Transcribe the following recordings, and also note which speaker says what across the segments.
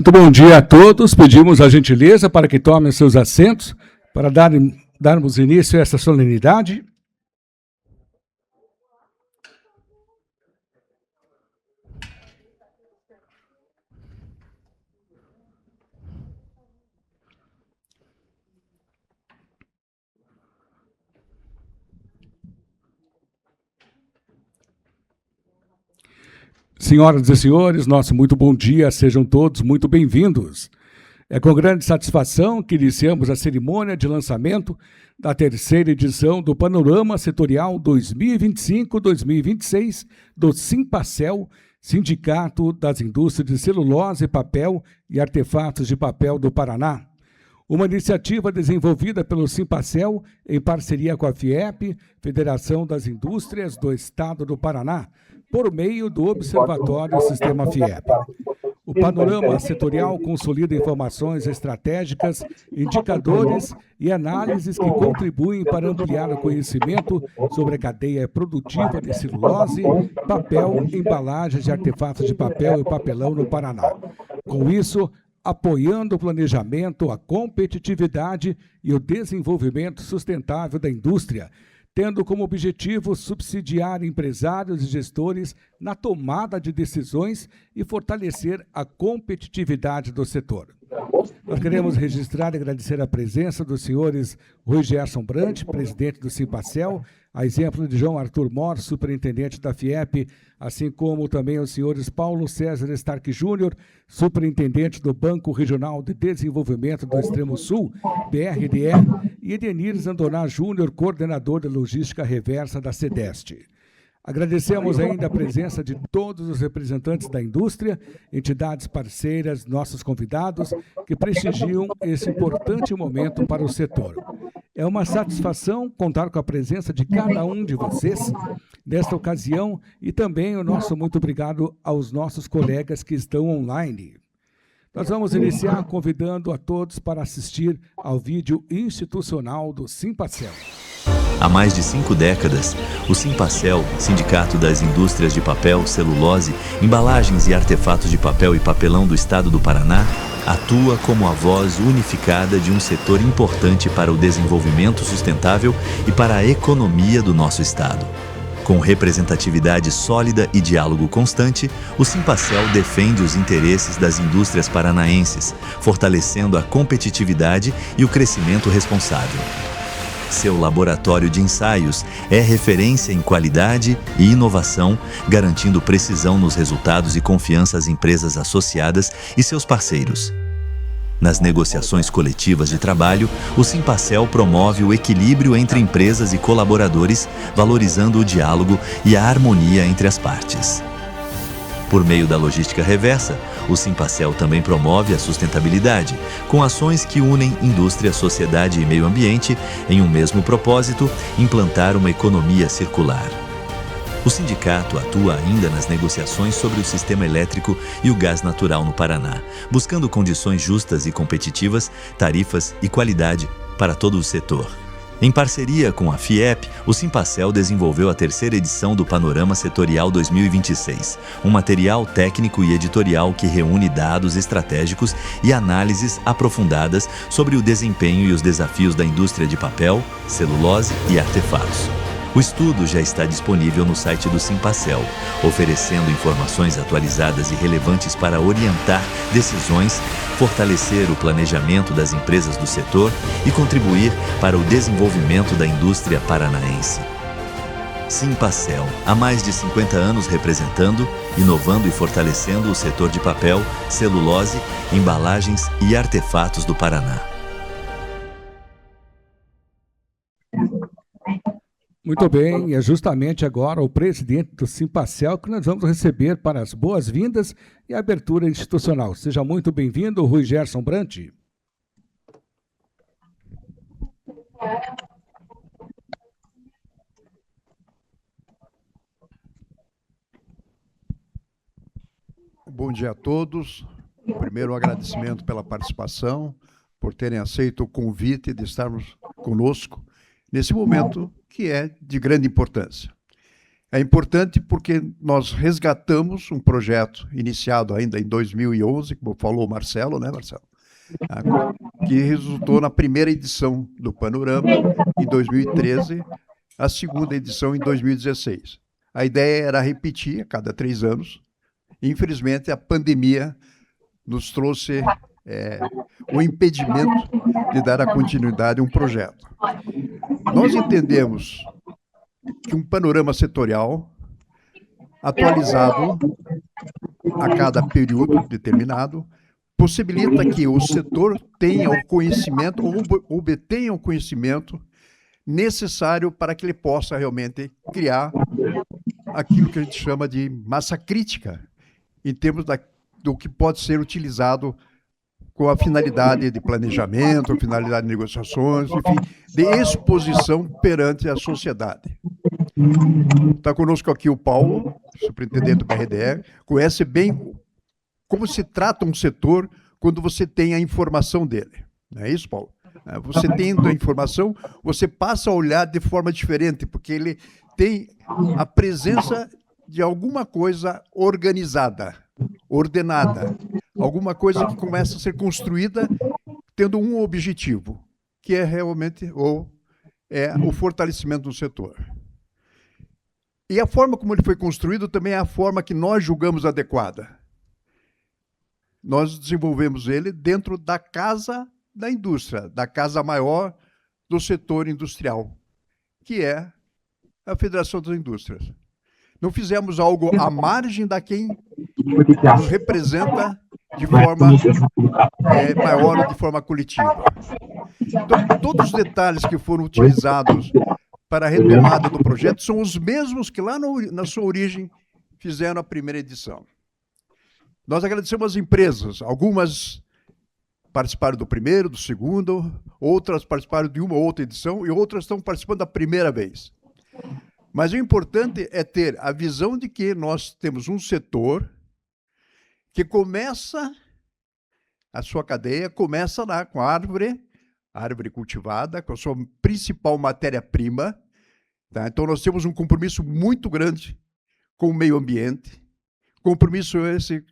Speaker 1: Muito bom dia a todos. Pedimos a gentileza para que tomem seus assentos para darmos início a essa solenidade. Senhoras e senhores, nosso muito bom dia, sejam todos muito bem-vindos. É com grande satisfação que iniciamos a cerimônia de lançamento da terceira edição do Panorama Setorial 2025-2026 do Simpacel, Sindicato das Indústrias de Celulose, Papel e Artefatos de Papel do Paraná. Uma iniciativa desenvolvida pelo Simpacel em parceria com a FIEP, Federação das Indústrias do Estado do Paraná, por meio do Observatório Sistema FIEP. O panorama setorial consolida informações estratégicas, indicadores e análises que contribuem para ampliar o conhecimento sobre a cadeia produtiva de celulose, papel, embalagens de artefatos de papel e papelão no Paraná. Com isso, apoiando o planejamento, a competitividade e o desenvolvimento sustentável da indústria, tendo como objetivo subsidiar empresários e gestores na tomada de decisões e fortalecer a competitividade do setor. Nós queremos registrar e agradecer a presença dos senhores Rui Gerson Brant, presidente do Simpacel, a exemplo de João Arthur Mor, superintendente da FIEP, assim como também os senhores Paulo César Stark Júnior, superintendente do Banco Regional de Desenvolvimento do Extremo Sul, BRDE, e Edenir Zandoná Júnior, coordenador de logística reversa da CEDEST. Agradecemos ainda a presença de todos os representantes da indústria, entidades parceiras, nossos convidados, que prestigiam esse importante momento para o setor. É uma satisfação contar com a presença de cada um de vocês nesta ocasião e também o nosso muito obrigado aos nossos colegas que estão online. Nós vamos iniciar convidando a todos para assistir ao vídeo institucional do Simpacel.
Speaker 2: Há mais de 5 décadas, o Simpacel, Sindicato das Indústrias de Papel, Celulose, Embalagens e Artefatos de Papel e Papelão do Estado do Paraná, atua como a voz unificada de um setor importante para o desenvolvimento sustentável e para a economia do nosso Estado. Com representatividade sólida e diálogo constante, o Simpacel defende os interesses das indústrias paranaenses, fortalecendo a competitividade e o crescimento responsável. Seu laboratório de ensaios é referência em qualidade e inovação, garantindo precisão nos resultados e confiança às empresas associadas e seus parceiros. Nas negociações coletivas de trabalho, o Simpacel promove o equilíbrio entre empresas e colaboradores, valorizando o diálogo e a harmonia entre as partes. Por meio da logística reversa, o Simpacel também promove a sustentabilidade, com ações que unem indústria, sociedade e meio ambiente em um mesmo propósito: implantar uma economia circular. O sindicato atua ainda nas negociações sobre o sistema elétrico e o gás natural no Paraná, buscando condições justas e competitivas, tarifas e qualidade para todo o setor. Em parceria com a FIEP, o Simpacel desenvolveu a terceira edição do Panorama Setorial 2026, um material técnico e editorial que reúne dados estratégicos e análises aprofundadas sobre o desempenho e os desafios da indústria de papel, celulose e artefatos. O estudo já está disponível no site do Simpacel, oferecendo informações atualizadas e relevantes para orientar decisões, fortalecer o planejamento das empresas do setor e contribuir para o desenvolvimento da indústria paranaense. Simpacel, há mais de 50 anos representando, inovando e fortalecendo o setor de papel, celulose, embalagens e artefatos do Paraná.
Speaker 1: Muito bem, é justamente agora o presidente do Simpacel que nós vamos receber para as boas-vindas e a abertura institucional. Seja muito bem-vindo, Rui Gerson Brant.
Speaker 3: Bom dia a todos. Primeiro, um agradecimento pela participação, por terem aceito o convite de estarmos conosco nesse momento que é de grande importância. É importante porque nós resgatamos um projeto iniciado ainda em 2011, como falou o Marcelo, né, Marcelo? Que resultou na primeira edição do Panorama, em 2013, a segunda edição em 2016. A ideia era repetir a cada 3 anos. Infelizmente, a pandemia nos trouxe o impedimento de dar a continuidade a um projeto. Nós entendemos que um panorama setorial atualizado a cada período determinado possibilita que o setor tenha o conhecimento ou obtenha o conhecimento necessário para que ele possa realmente criar aquilo que a gente chama de massa crítica, em termos do que pode ser utilizado com a finalidade de planejamento, finalidade de negociações, enfim, de exposição perante a sociedade. Está conosco aqui o Paulo, superintendente do BRDE, conhece bem como se trata um setor quando você tem a informação dele. Não é isso, Paulo? Você tendo a informação, você passa a olhar de forma diferente, porque ele tem a presença de alguma coisa organizada, ordenada, alguma coisa que começa a ser construída tendo um objetivo, que é realmente o fortalecimento do setor. E a forma como ele foi construído também é a forma que nós julgamos adequada. Nós desenvolvemos ele dentro da casa da indústria, da casa maior do setor industrial, que é a Federação das Indústrias. Não fizemos algo à margem da quem nos representa de forma maior ou de forma coletiva. Então, todos os detalhes que foram utilizados para a retomada do projeto são os mesmos que lá na sua origem fizeram a primeira edição. Nós agradecemos as empresas, algumas participaram do primeiro, do segundo, outras participaram de uma ou outra edição e outras estão participando da primeira vez. Mas o importante é ter a visão de que nós temos um setor que começa, a sua cadeia começa lá com a árvore cultivada, com a sua principal matéria-prima. Tá? Então, nós temos um compromisso muito grande com o meio ambiente, compromisso esse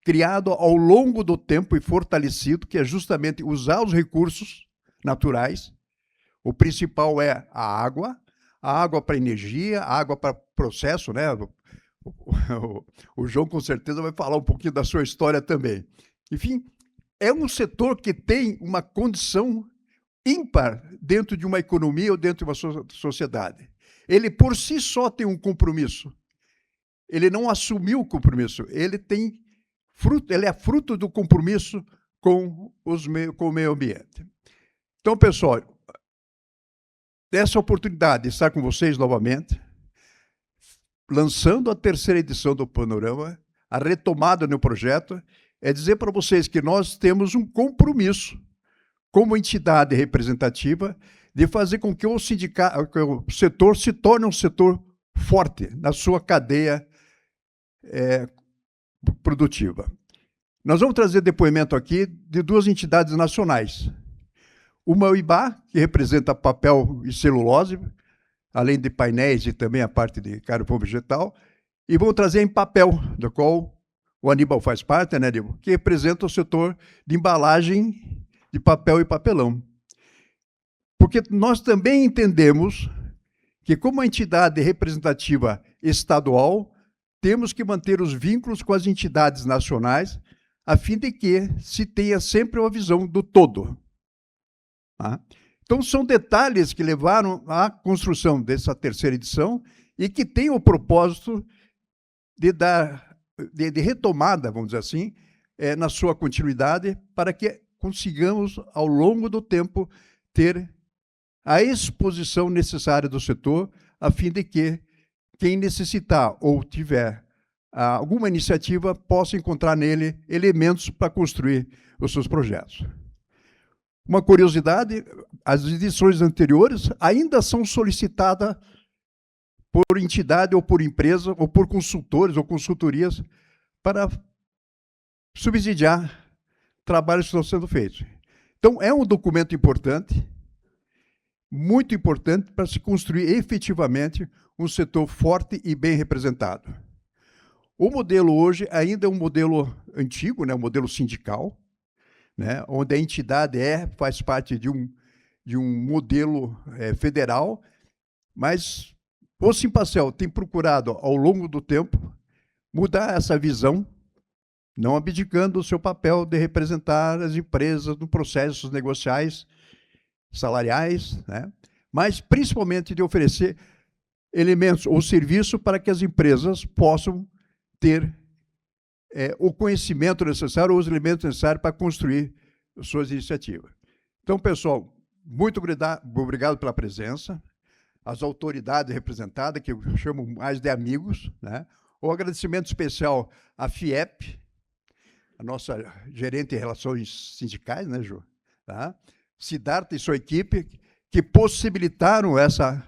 Speaker 3: criado ao longo do tempo e fortalecido, que é justamente usar os recursos naturais. O principal é a água para energia, a água para processo, né? O João, com certeza, vai falar um pouquinho da sua história também. Enfim, é um setor que tem uma condição ímpar dentro de uma economia ou dentro de uma sociedade. Ele, por si só, tem um compromisso. Ele não assumiu o compromisso. Ele é fruto do compromisso com o meio ambiente. Então, pessoal, essa oportunidade de estar com vocês novamente, lançando a terceira edição do Panorama, a retomada no projeto, é dizer para vocês que nós temos um compromisso como entidade representativa de fazer com que o setor se torne um setor forte na sua cadeia produtiva. Nós vamos trazer depoimento aqui de 2 entidades nacionais. Uma é o IBA, que representa papel e celulose, além de painéis e também a parte de carvão vegetal, e vamos trazer em papel, do qual o Aníbal faz parte, né, Aníbal? Que representa o setor de embalagem de papel e papelão. Porque nós também entendemos que, como entidade representativa estadual, temos que manter os vínculos com as entidades nacionais, a fim de que se tenha sempre uma visão do todo. Tá? Então, são detalhes que levaram à construção dessa terceira edição e que tem o propósito de retomada, vamos dizer assim, na sua continuidade, para que consigamos, ao longo do tempo, ter a exposição necessária do setor, a fim de que quem necessitar ou tiver alguma iniciativa possa encontrar nele elementos para construir os seus projetos. Uma curiosidade, as edições anteriores ainda são solicitadas por entidade ou por empresa ou por consultores ou consultorias para subsidiar trabalhos que estão sendo feitos. Então, é um documento importante, muito importante para se construir efetivamente um setor forte e bem representado. O modelo hoje ainda é um modelo antigo, né, um modelo sindical, né, onde a entidade faz parte de um modelo federal, mas o Simpacel tem procurado, ao longo do tempo, mudar essa visão, não abdicando do seu papel de representar as empresas nos processos negociais, salariais, né, mas principalmente de oferecer elementos ou serviço para que as empresas possam ter o conhecimento necessário, ou os elementos necessários para construir suas iniciativas. Então, pessoal, muito obrigado pela presença, as autoridades representadas, que eu chamo mais de amigos, né? Um agradecimento especial à FIEP, a nossa gerente de relações sindicais, né, Ju? Tá? Siddhartha e sua equipe, que possibilitaram essa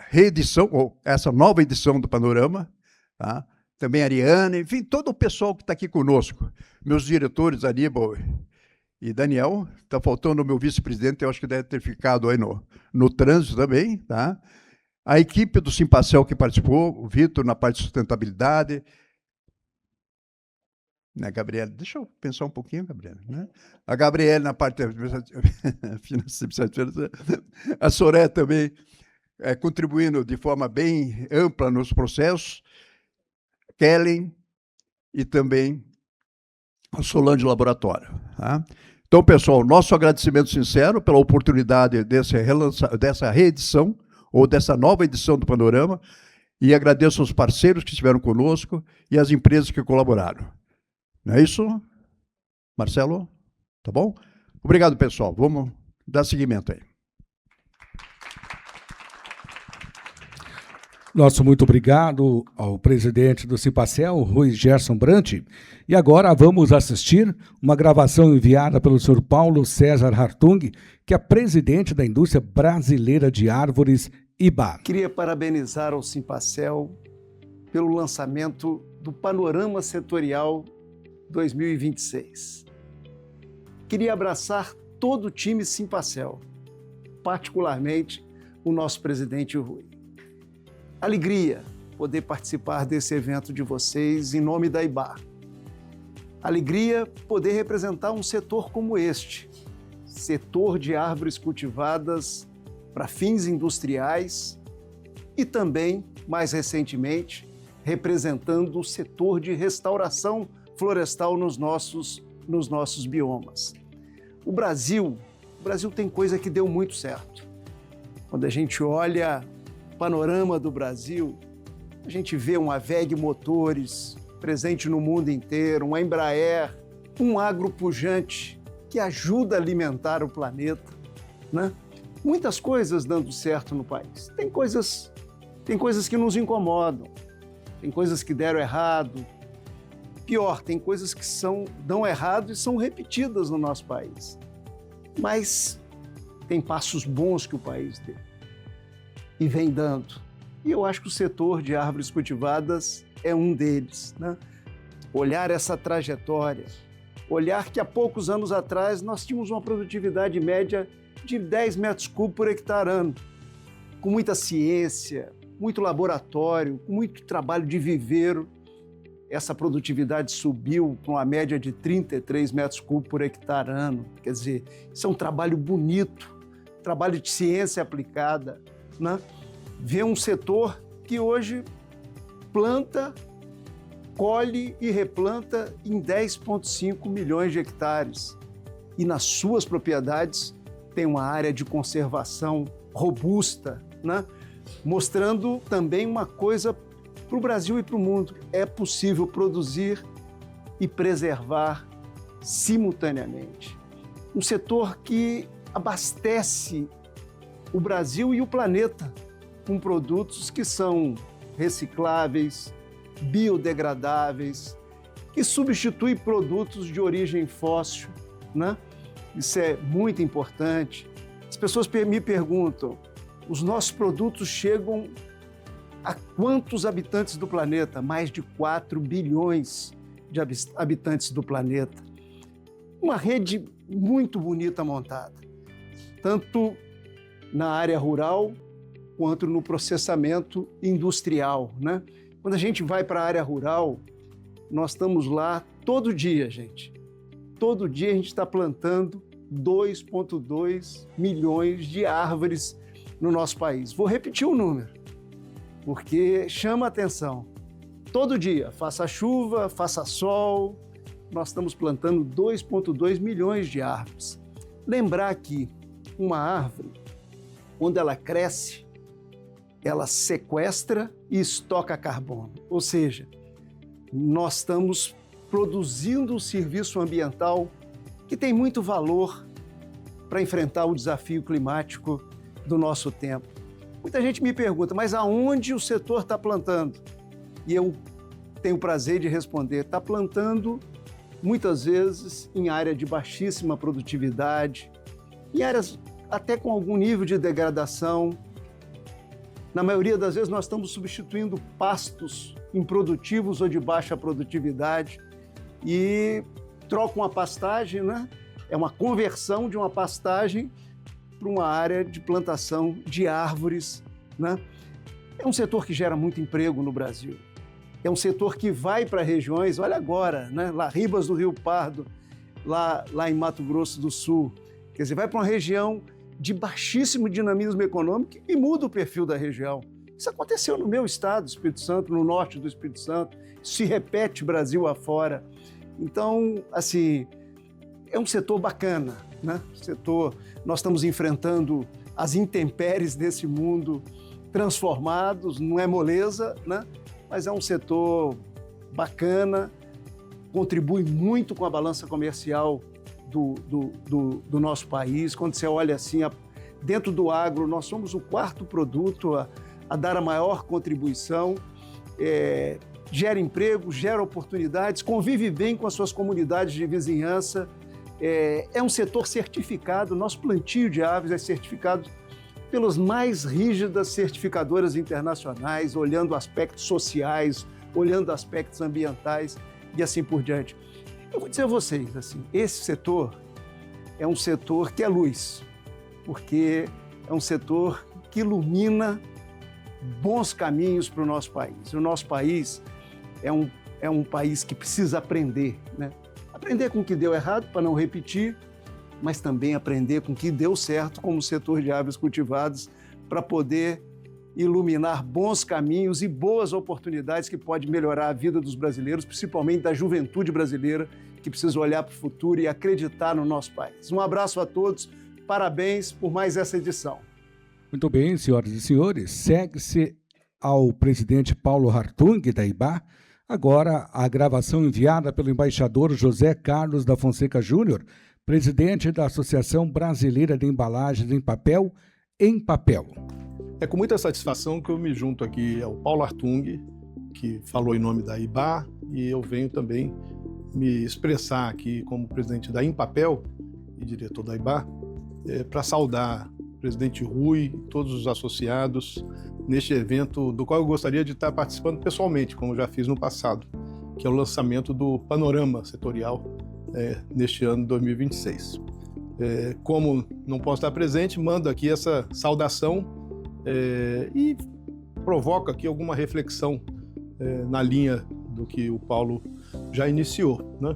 Speaker 3: reedição, ou essa nova edição do Panorama, tá? Também a Ariane, enfim, todo o pessoal que está aqui conosco, meus diretores, Aníbal e Daniel, está faltando o meu vice-presidente, eu acho que deve ter ficado aí no trânsito também, tá? A equipe do Simpacel que participou, o Vitor na parte de sustentabilidade, né, Gabriela, deixa eu pensar um pouquinho, Gabriela, né? A Gabriela na parte financeira, a Soré também contribuindo de forma bem ampla nos processos, Kellen e também a Solange Laboratório. Tá? Então, pessoal, nosso agradecimento sincero pela oportunidade dessa reedição, ou dessa nova edição do Panorama, e agradeço aos parceiros que estiveram conosco e às empresas que colaboraram. Não é isso, Marcelo? Tá bom? Obrigado, pessoal. Vamos dar seguimento aí.
Speaker 1: Nosso muito obrigado ao presidente do Simpacel, Rui Gerson Brant. E agora vamos assistir uma gravação enviada pelo senhor Paulo César Hartung, que é presidente da Indústria Brasileira de Árvores, IBA.
Speaker 4: Queria parabenizar ao Simpacel pelo lançamento do Panorama Setorial 2026. Queria abraçar todo o time Simpacel, particularmente o nosso presidente Rui. Alegria poder participar desse evento de vocês em nome da IBA. Alegria poder representar um setor como este, setor de árvores cultivadas para fins industriais e também, mais recentemente, representando o setor de restauração florestal nos nossos biomas. O Brasil tem coisa que deu muito certo. Quando a gente olha o panorama do Brasil, a gente vê uma WEG Motores presente no mundo inteiro, uma Embraer, um agro pujante que ajuda a alimentar o planeta, né? Muitas coisas dando certo no país. Tem coisas que nos incomodam, tem coisas que deram errado. Pior, tem coisas que dão errado e são repetidas no nosso país. Mas tem passos bons que o país deu e vem dando. E eu acho que o setor de árvores cultivadas é um deles, né? Olhar essa trajetória, olhar que há poucos anos atrás nós tínhamos uma produtividade média de 10 metros cúbicos por hectare ano, com muita ciência, muito laboratório, com muito trabalho de viveiro. Essa produtividade subiu para uma média de 33 metros cúbicos por hectare ano. Quer dizer, isso é um trabalho bonito, trabalho de ciência aplicada, né? Ver um setor que hoje planta, colhe e replanta em 10,5 milhões de hectares. E nas suas propriedades tem uma área de conservação robusta, né? Mostrando também uma coisa para o Brasil e para o mundo. É possível produzir e preservar simultaneamente. Um setor que abastece o Brasil e o planeta com produtos que são recicláveis, biodegradáveis, que substituem produtos de origem fóssil, né? Isso é muito importante. As pessoas me perguntam, os nossos produtos chegam a quantos habitantes do planeta? Mais de 4 bilhões de habitantes do planeta. Uma rede muito bonita montada. Tanto na área rural quanto no processamento industrial, né? Quando a gente vai para a área rural, nós estamos lá todo dia, gente. Todo dia a gente está plantando 2,2 milhões de árvores no nosso país. Vou repetir o número, porque chama a atenção. Todo dia, faça chuva, faça sol, nós estamos plantando 2,2 milhões de árvores. Lembrar que uma árvore, quando ela cresce, ela sequestra e estoca carbono. Ou seja, nós estamos produzindo um serviço ambiental que tem muito valor para enfrentar o desafio climático do nosso tempo. Muita gente me pergunta, mas aonde o setor está plantando? E eu tenho o prazer de responder, está plantando muitas vezes em área de baixíssima produtividade, em áreas até com algum nível de degradação. Na maioria das vezes nós estamos substituindo pastos improdutivos ou de baixa produtividade e troca uma pastagem, né? É uma conversão de uma pastagem para uma área de plantação de árvores, né? É um setor que gera muito emprego no Brasil. É um setor que vai para regiões, olha agora, né? Lá Ribas do Rio Pardo, lá em Mato Grosso do Sul. Quer dizer, vai para uma região de baixíssimo dinamismo econômico e muda o perfil da região. Isso aconteceu no meu estado, Espírito Santo, no norte do Espírito Santo, se repete Brasil afora. Então, assim, é um setor bacana, né? Nós estamos enfrentando as intempéries desse mundo transformados, não é moleza, né? Mas é um setor bacana, contribui muito com a balança comercial do nosso país. Quando você olha assim, dentro do agro, nós somos o quarto produto a dar a maior contribuição, gera emprego, gera oportunidades, convive bem com as suas comunidades de vizinhança. É um setor certificado, nosso plantio de aves é certificado pelas mais rígidas certificadoras internacionais, olhando aspectos sociais, olhando aspectos ambientais e assim por diante. Eu vou dizer a vocês, assim, esse setor é um setor que é luz, porque é um setor que ilumina bons caminhos para o nosso país. O nosso país é um país que precisa aprender, né? Aprender com o que deu errado para não repetir, mas também aprender com o que deu certo como setor de aves cultivadas para poder iluminar bons caminhos e boas oportunidades que podem melhorar a vida dos brasileiros, principalmente da juventude brasileira, que precisa olhar para o futuro e acreditar no nosso país. Um abraço a todos, parabéns por mais essa edição.
Speaker 1: Muito bem, senhoras e senhores, segue-se ao presidente Paulo Hartung, da IBA, agora a gravação enviada pelo embaixador José Carlos da Fonseca Júnior, presidente da Associação Brasileira de Embalagens em Papel, Em Papel.
Speaker 5: É com muita satisfação que eu me junto aqui ao Paulo Hartung, que falou em nome da IBA, e eu venho também me expressar aqui como presidente da Em Papel e diretor da IBA, para saudar o presidente Rui e todos os associados neste evento do qual eu gostaria de estar participando pessoalmente, como já fiz no passado, que é o lançamento do Panorama Setorial neste ano de 2026. Como não posso estar presente, mando aqui essa saudação e provoca aqui alguma reflexão na linha do que o Paulo já iniciou, né?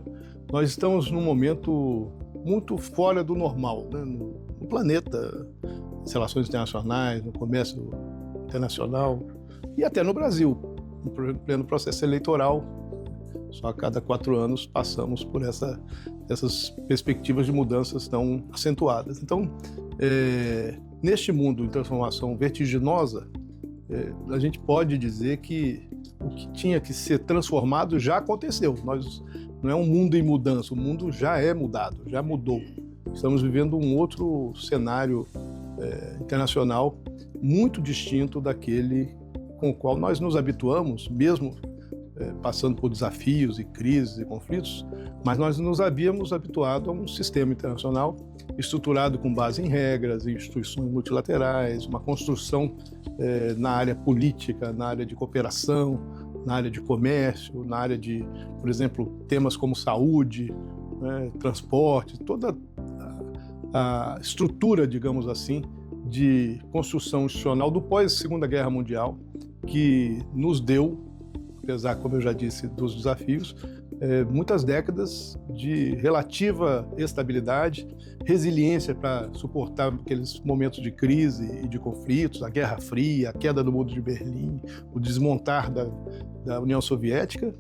Speaker 5: Nós estamos num momento muito fora do normal, né? No planeta, nas relações internacionais, no comércio internacional e até no Brasil, em pleno processo eleitoral. Só a cada 4 anos passamos por essas perspectivas de mudanças tão acentuadas. Então, neste mundo de transformação vertiginosa, a gente pode dizer que o que tinha que ser transformado já aconteceu. Não é um mundo em mudança, o mundo já é mudado, já mudou. Estamos vivendo um outro cenário internacional muito distinto daquele com o qual nós nos habituamos, mesmo passando por desafios e crises e conflitos, mas nós nos havíamos habituado a um sistema internacional estruturado com base em regras, em instituições multilaterais, uma construção na área política, na área de cooperação, na área de comércio, na área de, por exemplo, temas como saúde, transporte, toda a estrutura, digamos assim, de construção institucional do pós-Segunda Guerra Mundial, que nos deu, apesar, como eu já disse, dos desafios, muitas décadas de relativa estabilidade, resiliência para suportar aqueles momentos de crise e de conflitos, a Guerra Fria, a queda do Muro de Berlim, o desmontar da União Soviética,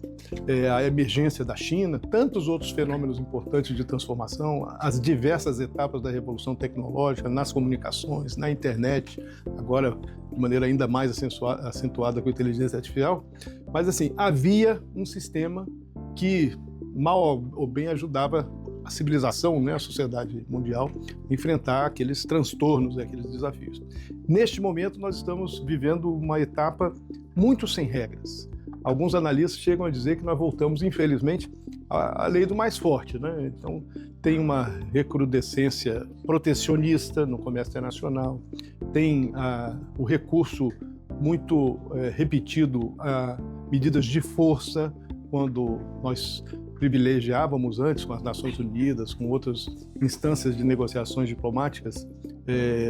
Speaker 5: a emergência da China, tantos outros fenômenos importantes de transformação, as diversas etapas da revolução tecnológica nas comunicações, na internet, agora de maneira ainda mais acentuada com a inteligência artificial. Mas assim, havia um sistema que mal ou bem ajudava a civilização, né, a sociedade mundial, a enfrentar aqueles transtornos, aqueles desafios. Neste momento, nós estamos vivendo uma etapa muito sem regras. Alguns analistas chegam a dizer que nós voltamos, infelizmente, à lei do mais forte, né? Então, tem uma recrudescência protecionista no comércio internacional, tem o recurso muito repetido a medidas de força, quando nós privilegiávamos antes com as Nações Unidas, com outras instâncias de negociações diplomáticas,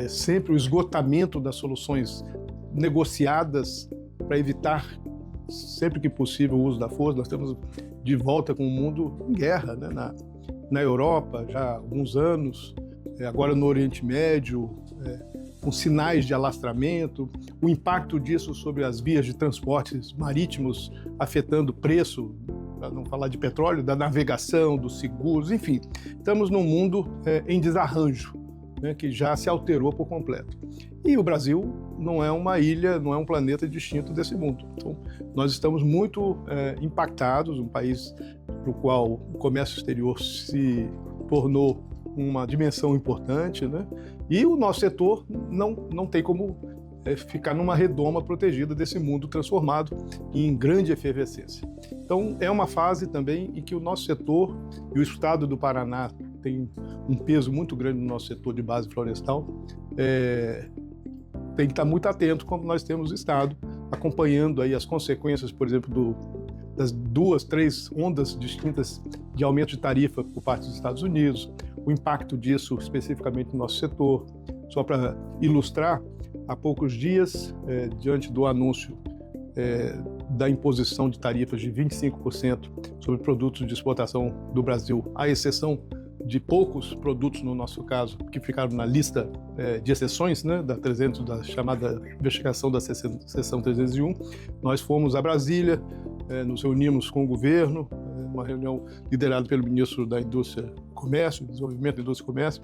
Speaker 5: sempre o esgotamento das soluções negociadas para evitar, sempre que possível, o uso da força. Nós estamos de volta com o mundo em guerra, né? Na Europa, já há alguns anos, agora no Oriente Médio, com sinais de alastramento, o impacto disso sobre as vias de transportes marítimos afetando o preço, para não falar de petróleo, da navegação, dos seguros, enfim. Estamos num mundo em desarranjo, né, que já se alterou por completo. E o Brasil não é uma ilha, não é um planeta distinto desse mundo. Então, nós estamos muito impactados, um país para o qual o comércio exterior se tornou uma dimensão importante, né? E o nosso setor não tem como ficar numa redoma protegida desse mundo transformado em grande efervescência. Então, é uma fase também em que o nosso setor, e o estado do Paraná tem um peso muito grande no nosso setor de base florestal, tem que estar muito atento como nós temos estado, acompanhando aí as consequências, por exemplo, das 2, 3 ondas distintas de aumento de tarifa por parte dos Estados Unidos, o impacto disso especificamente no nosso setor. Só para ilustrar, há poucos dias, diante do anúncio da imposição de tarifas de 25% sobre produtos de exportação do Brasil, à exceção de poucos produtos, no nosso caso, que ficaram na lista de exceções, né, da chamada investigação da seção 301, nós fomos a Brasília, nos reunimos com o governo, uma reunião liderada pelo ministro da Indústria e Comércio, Desenvolvimento da Indústria e Comércio.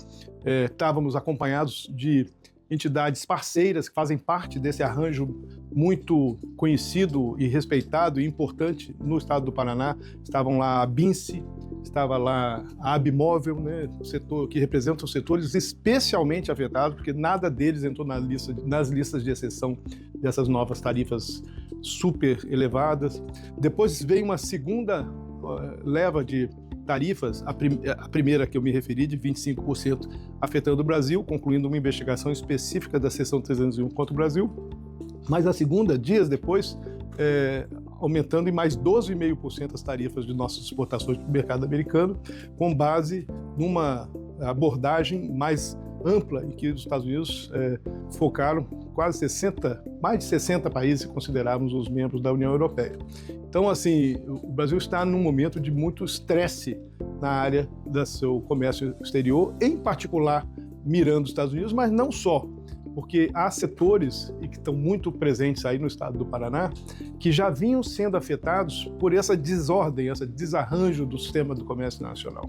Speaker 5: Estávamos acompanhados de entidades parceiras que fazem parte desse arranjo muito conhecido e respeitado e importante no estado do Paraná. Estavam lá a BINSE, estava lá a Abimóvel, né, setor que representa os setores especialmente afetados, porque nada deles entrou nas listas de exceção dessas novas tarifas super elevadas. Depois veio uma segunda leva de tarifas, a primeira que eu me referi, de 25%, afetando o Brasil, concluindo uma investigação específica da seção 301 contra o Brasil. Mas a segunda, dias depois, aumentando em mais 12,5% as tarifas de nossas exportações para o mercado americano, com base numa abordagem mais ampla, em que os Estados Unidos focaram mais de 60 países, se considerarmos os membros da União Europeia. Então, assim, o Brasil está num momento de muito estresse na área do seu comércio exterior, em particular mirando os Estados Unidos, mas não só, porque há setores, e que estão muito presentes aí no estado do Paraná, que já vinham sendo afetados por essa desordem, esse desarranjo do sistema do comércio nacional.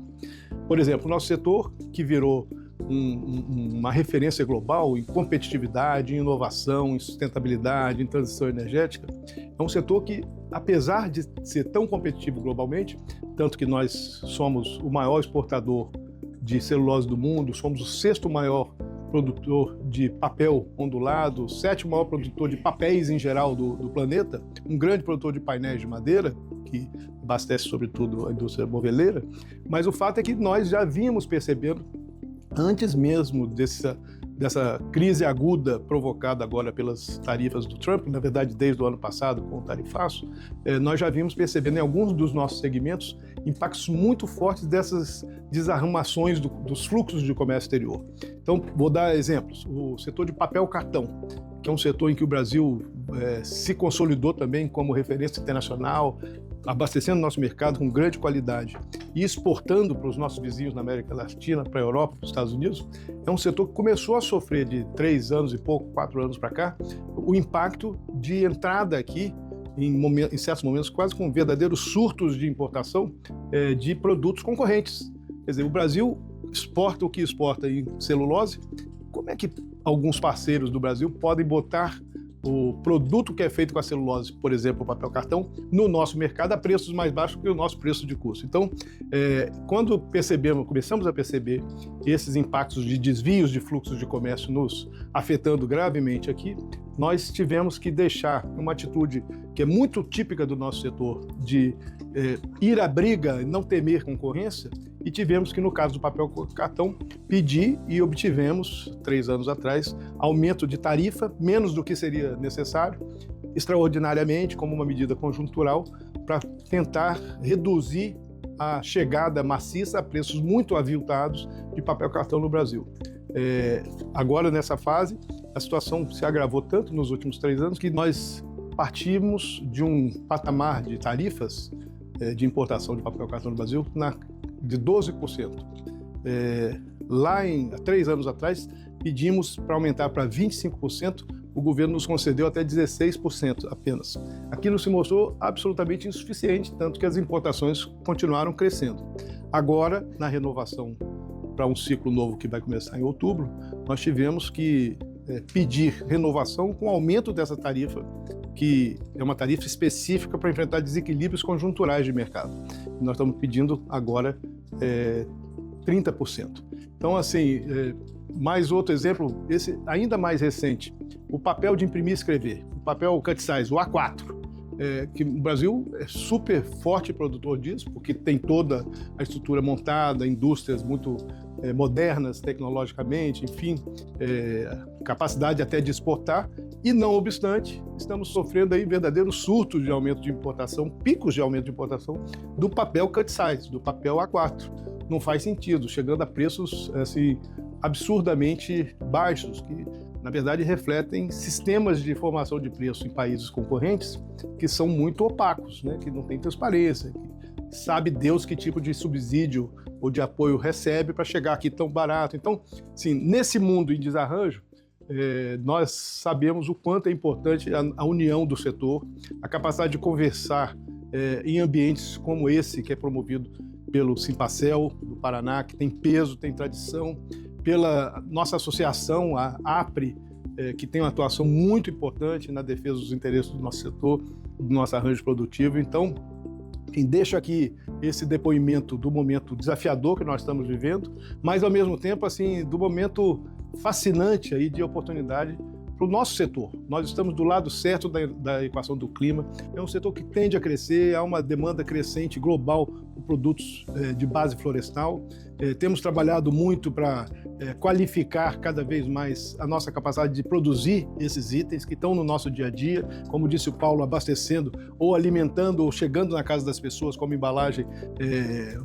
Speaker 5: Por exemplo, o nosso setor, que virou uma referência global em competitividade, em inovação, em sustentabilidade, em transição energética, é um setor que, apesar de ser tão competitivo globalmente, tanto que nós somos o maior exportador de celulose do mundo, somos o 6º maior produtor de papel ondulado, o 7º maior produtor de papéis em geral do planeta, um grande produtor de painéis de madeira, que abastece sobretudo a indústria moveleira, mas o fato é que nós já vínhamos percebendo, antes mesmo dessa dessa crise aguda provocada agora pelas tarifas do Trump, na verdade desde o ano passado com o tarifaço, nós já vimos percebendo em alguns dos nossos segmentos impactos muito fortes dessas desarrumações dos fluxos de comércio exterior. Então, vou dar exemplos. O setor de papel cartão, que é um setor em que o Brasil se consolidou também como referência internacional, abastecendo nosso mercado com grande qualidade e exportando para os nossos vizinhos na América Latina, para a Europa, para os Estados Unidos, é um setor que começou a sofrer de 3 anos e pouco, 4 anos para cá, o impacto de entrada aqui, em certos momentos, quase com verdadeiros surtos de importação de produtos concorrentes. Quer dizer, o Brasil exporta o que exporta em celulose. Como é que alguns parceiros do Brasil podem botar o produto que é feito com a celulose, por exemplo, o papel cartão, no nosso mercado a preços mais baixos que o nosso preço de custo? Então, quando começamos a perceber esses impactos de desvios de fluxos de comércio nos afetando gravemente aqui, nós tivemos que deixar uma atitude que é muito típica do nosso setor, de ir à briga e não temer concorrência, e tivemos que, no caso do papel cartão, pedir e obtivemos, 3 anos atrás, aumento de tarifa, menos do que seria necessário, extraordinariamente, como uma medida conjuntural, para tentar reduzir a chegada maciça a preços muito aviltados de papel cartão no Brasil. Agora, nessa fase, a situação se agravou tanto nos últimos 3 anos que nós partimos de um patamar de tarifas de importação de papel cartão no Brasil de 12%. Há 3 anos atrás, pedimos para aumentar para 25%, o governo nos concedeu até 16% apenas. Aquilo se mostrou absolutamente insuficiente, tanto que as importações continuaram crescendo. Agora, na renovação para um ciclo novo que vai começar em outubro, nós tivemos que pedir renovação com aumento dessa tarifa, que é uma tarifa específica para enfrentar desequilíbrios conjunturais de mercado. Nós estamos pedindo agora 30%. Então, assim, mais outro exemplo, esse ainda mais recente, o papel de imprimir e escrever, o papel cut size, o A4, que o Brasil é super forte produtor disso, porque tem toda a estrutura montada, indústrias muito modernas tecnologicamente, enfim, capacidade até de exportar, e não obstante, estamos sofrendo aí verdadeiros surtos de aumento de importação, picos de aumento de importação do papel cut size, do papel A4. Não faz sentido, chegando a preços assim, absurdamente baixos, que na verdade refletem sistemas de formação de preço em países concorrentes que são muito opacos, né? Que não tem transparência, que sabe Deus que tipo de subsídio ou de apoio recebe para chegar aqui tão barato. Então, assim, nesse mundo em desarranjo, nós sabemos o quanto é importante a união do setor, a capacidade de conversar em ambientes como esse, que é promovido pelo Simpacel do Paraná, que tem peso, tem tradição, pela nossa associação, a APRE, que tem uma atuação muito importante na defesa dos interesses do nosso setor, do nosso arranjo produtivo. Então, deixo aqui esse depoimento do momento desafiador que nós estamos vivendo, mas, ao mesmo tempo, assim, do momento fascinante aí de oportunidade para o nosso setor. Nós estamos do lado certo da equação do clima. É um setor que tende a crescer, há uma demanda crescente global por produtos de base florestal. Temos trabalhado muito para qualificar cada vez mais a nossa capacidade de produzir esses itens que estão no nosso dia a dia, como disse o Paulo, abastecendo ou alimentando ou chegando na casa das pessoas como embalagem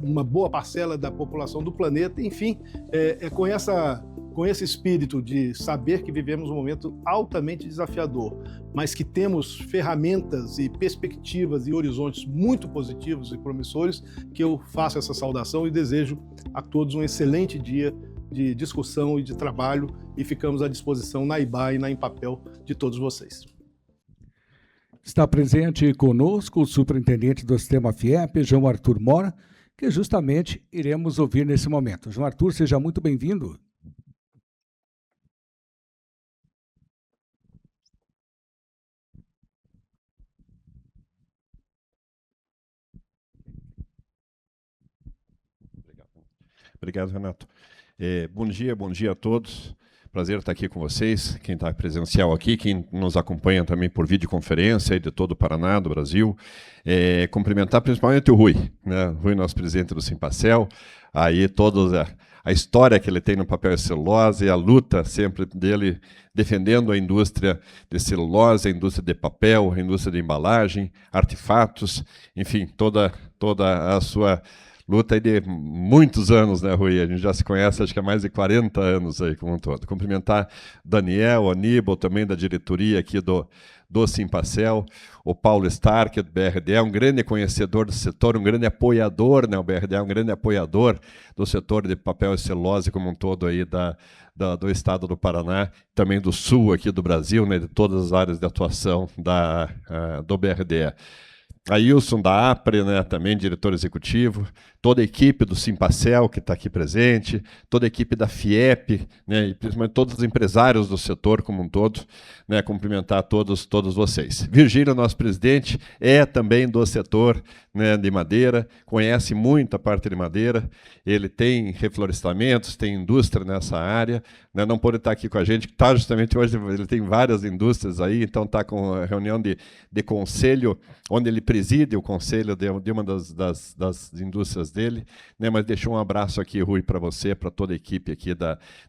Speaker 5: uma boa parcela da população do planeta. Enfim, com esse espírito de saber que vivemos um momento altamente desafiador, mas que temos ferramentas e perspectivas e horizontes muito positivos e promissores, que eu faço essa saudação e desejo a todos um excelente dia de discussão e de trabalho, e ficamos à disposição na IBA e na Empapel de todos vocês.
Speaker 1: Está presente conosco o superintendente do Sistema FIEP, João Arthur Mora, que justamente iremos ouvir nesse momento. João Arthur, seja muito bem-vindo.
Speaker 6: Obrigado, Renato. Bom dia a todos. Prazer estar aqui com vocês, quem está presencial aqui, quem nos acompanha também por videoconferência de todo o Paraná, do Brasil. Cumprimentar principalmente o Rui, né? Rui, nosso presidente do Simpacel, aí toda a história que ele tem no papel e celulose, a luta sempre dele defendendo a indústria de celulose, a indústria de papel, a indústria de embalagem, artefatos, enfim, toda a sua luta aí de muitos anos, né, Rui? A gente já se conhece, acho que há mais de 40 anos aí como um todo. Cumprimentar Daniel, Aníbal, também da diretoria aqui do Simpacel, o Paulo Stark, do BRDE, um grande conhecedor do setor, um grande apoiador, né, o BRDE é um grande apoiador do setor de papel e celulose como um todo aí do estado do Paraná, também do sul aqui do Brasil, né, de todas as áreas de atuação do BRDE. A Wilson da APRE, né, também diretor executivo, toda a equipe do Simpacel que está aqui presente, toda a equipe da FIEP, né, e principalmente todos os empresários do setor como um todo, né, cumprimentar todos vocês. Virgílio, nosso presidente, é também do setor, né, de madeira, conhece muito a parte de madeira, ele tem reflorestamentos, tem indústria nessa área, né, não pode estar aqui com a gente, está justamente hoje, ele tem várias indústrias aí, então está com a reunião de conselho, onde ele preside o conselho de uma das indústrias dele, né, mas deixou um abraço aqui, Rui, para você, para toda a equipe aqui,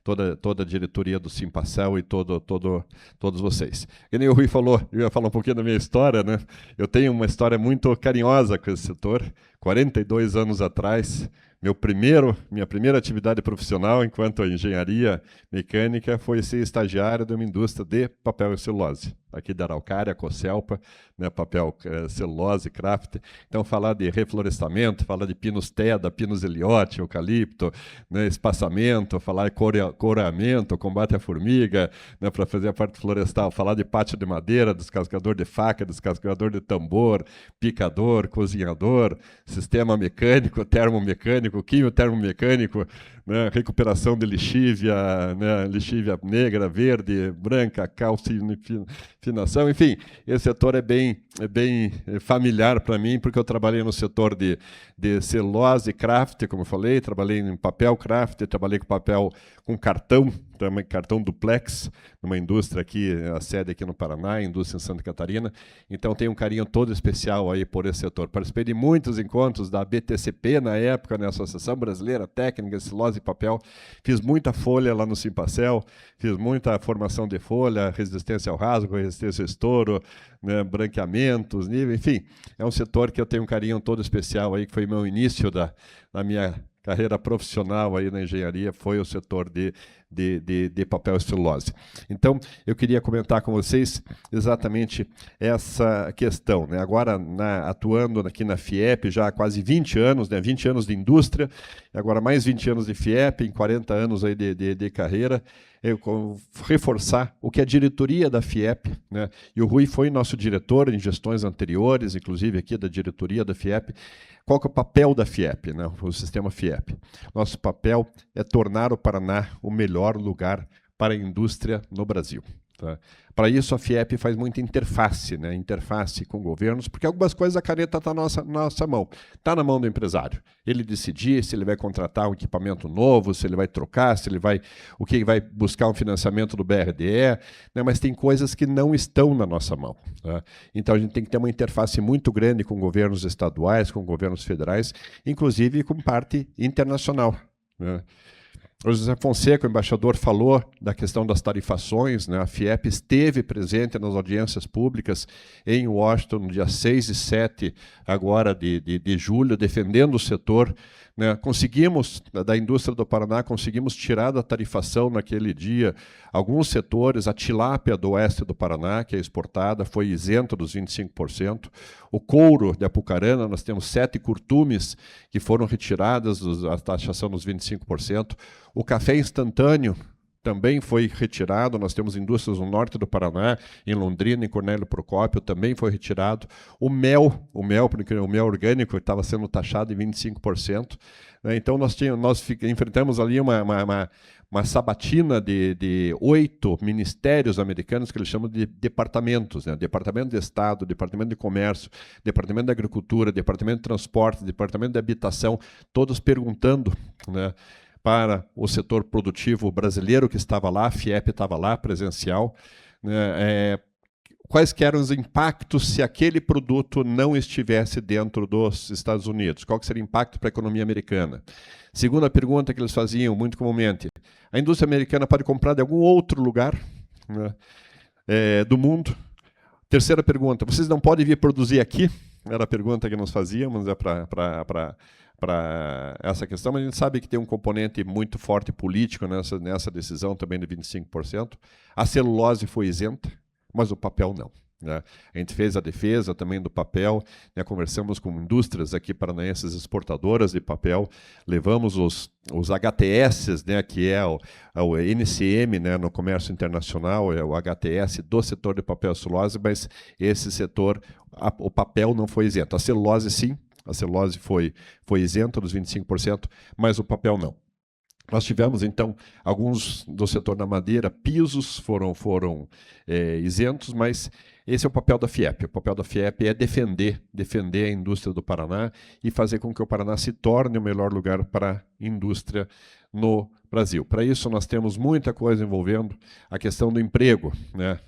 Speaker 6: toda a diretoria do Simpacel e todos vocês. E nem o Rui falou, eu ia falar um pouquinho da minha história, né? Eu tenho uma história muito carinhosa com esse setor. 42 anos atrás, minha primeira atividade profissional enquanto engenharia mecânica foi ser estagiário de uma indústria de papel e celulose, aqui da Araucária, Cocelpa, né, papel, celulose, craft. Então, falar de reflorestamento, falar de pinus teda, pinus eliote, eucalipto, né, espaçamento, falar de coreamento, combate à formiga, né, para fazer a parte florestal, falar de pátio de madeira, descascador de faca, descascador de tambor, picador, cozinhador, sistema mecânico, termomecânico, quimio-termomecânico, né, recuperação de lixívia, né, lixívia negra, verde, branca, calcifinação, enfim, esse setor é bem familiar para mim, porque eu trabalhei no setor de celulose, craft, como eu falei, trabalhei em papel craft, trabalhei com papel com cartão, também cartão duplex, numa indústria aqui, a sede aqui no Paraná, indústria em Santa Catarina, então tenho um carinho todo especial aí por esse setor. Participei de muitos encontros da BTCP na época, né, Associação Brasileira Técnica de Celulose e Papel, fiz muita folha lá no Simpacel, fiz muita formação de folha, resistência ao rasgo, resistência ao estouro, né, branqueamentos, nível, enfim, é um setor que eu tenho um carinho todo especial aí, que foi meu início da minha carreira profissional aí na engenharia, foi o setor de papel e celulose. Então, eu queria comentar com vocês exatamente essa questão, né? Agora, atuando aqui na FIEP já há quase 20 anos, né? 20 anos de indústria, agora mais 20 anos de FIEP, em 40 anos aí de carreira, eu reforçar o que a diretoria da FIEP, né? E o Rui foi nosso diretor em gestões anteriores, inclusive aqui da diretoria da FIEP. Qual que é o papel da FIEP, né? O sistema FIEP? Nosso papel é tornar o Paraná o melhor lugar para a indústria no Brasil. Tá? Para isso, a FIEP faz muita interface, né? Interface com governos, porque algumas coisas a caneta está na nossa mão. Está na mão do empresário. Ele decidir se ele vai contratar um equipamento novo, se ele vai trocar, o que vai buscar um financiamento do BRDE, né? Mas tem coisas que não estão na nossa mão. Tá? Então, a gente tem que ter uma interface muito grande com governos estaduais, com governos federais, inclusive com parte internacional. Né? O José Fonseca, o embaixador, falou da questão das tarifações, né? A FIEP esteve presente nas audiências públicas em Washington, no dia 6 e 7 agora de julho, defendendo o setor. Né? Conseguimos, da indústria do Paraná, conseguimos tirar da tarifação naquele dia alguns setores, a tilápia do oeste do Paraná, que é exportada, foi isento dos 25%. O couro de Apucarana, nós temos 7 curtumes que foram retiradas a taxação dos 25%. O café instantâneo também foi retirado, nós temos indústrias no norte do Paraná, em Londrina, em Cornélio Procópio, também foi retirado. O mel, porque o mel orgânico estava sendo taxado em 25%. Né? Então, nós enfrentamos ali uma sabatina de 8 ministérios americanos, que eles chamam de departamentos, né? Departamento de Estado, Departamento de Comércio, Departamento de Agricultura, Departamento de Transporte, Departamento de Habitação, todos perguntando, né, para o setor produtivo brasileiro que estava lá, a FIEP estava lá, presencial, né, quais que eram os impactos se aquele produto não estivesse dentro dos Estados Unidos? Qual que seria o impacto para a economia americana? Segunda pergunta que eles faziam muito comumente: a indústria americana pode comprar de algum outro lugar, né, do mundo? Terceira pergunta: vocês não podem vir produzir aqui? Era a pergunta que nós fazíamos para essa questão, mas a gente sabe que tem um componente muito forte político nessa decisão também de 25%. A celulose foi isenta, mas o papel não, né? A gente fez a defesa também do papel, né? Conversamos com indústrias aqui paranaenses exportadoras de papel, levamos os HTS, né, que é o NCM, né, no comércio internacional, é o HTS do setor de papel e celulose, mas esse setor, o papel não foi isento. A celulose sim, a celulose foi isenta dos 25%, mas o papel não. Nós tivemos, então, alguns do setor da madeira, pisos foram isentos, mas esse é o papel da FIEP. O papel da FIEP é defender a indústria do Paraná e fazer com que o Paraná se torne o melhor lugar para a indústria no Brasil. Para isso, nós temos muita coisa envolvendo a questão do emprego, né?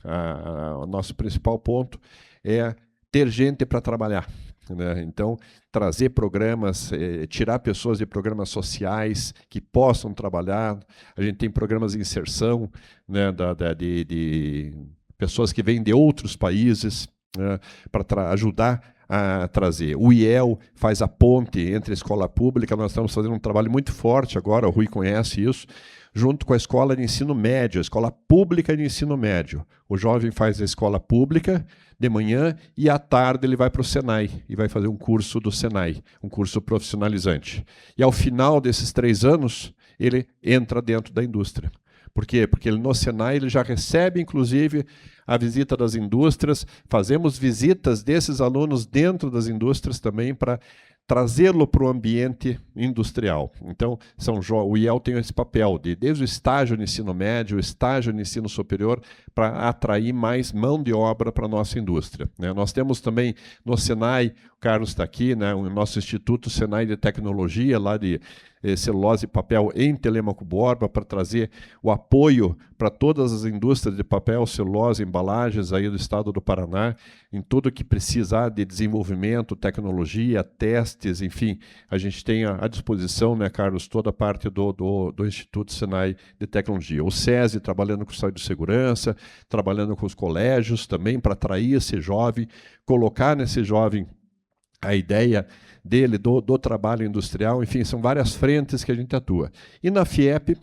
Speaker 6: O nosso principal ponto é ter gente para trabalhar, né? Então, trazer programas, tirar pessoas de programas sociais que possam trabalhar. A gente tem programas de inserção, né, de pessoas que vêm de outros países, né, para ajudar a trazer. O IEL faz a ponte entre a escola pública, nós estamos fazendo um trabalho muito forte agora, o Rui conhece isso, junto com a escola de ensino médio, a escola pública de ensino médio. O jovem faz a escola pública de manhã e à tarde ele vai para o Senai e vai fazer um curso do Senai, um curso profissionalizante. E ao final desses 3 anos, ele entra dentro da indústria. Por quê? Porque ele, no Senai ele já recebe, inclusive, a visita das indústrias, fazemos visitas desses alunos dentro das indústrias também para trazê-lo para o ambiente industrial. Então, o IEL tem esse papel de, desde o estágio de ensino médio, o estágio de ensino superior, para atrair mais mão de obra para a nossa indústria, né? Nós temos também no Senai, o Carlos está aqui, né, o nosso Instituto Senai de Tecnologia, lá de celulose e papel em Telêmaco Borba, para trazer o apoio para todas as indústrias de papel, celulose, embalagens aí do estado do Paraná, em tudo que precisar de desenvolvimento, tecnologia, testes, enfim, a gente tem à disposição, né, Carlos, toda a parte do Instituto Senai de Tecnologia. O SESI trabalhando com saúde e segurança, trabalhando com os colégios também para atrair esse jovem, colocar nesse jovem a ideia dele, do trabalho industrial, enfim, são várias frentes que a gente atua. E na FIEP,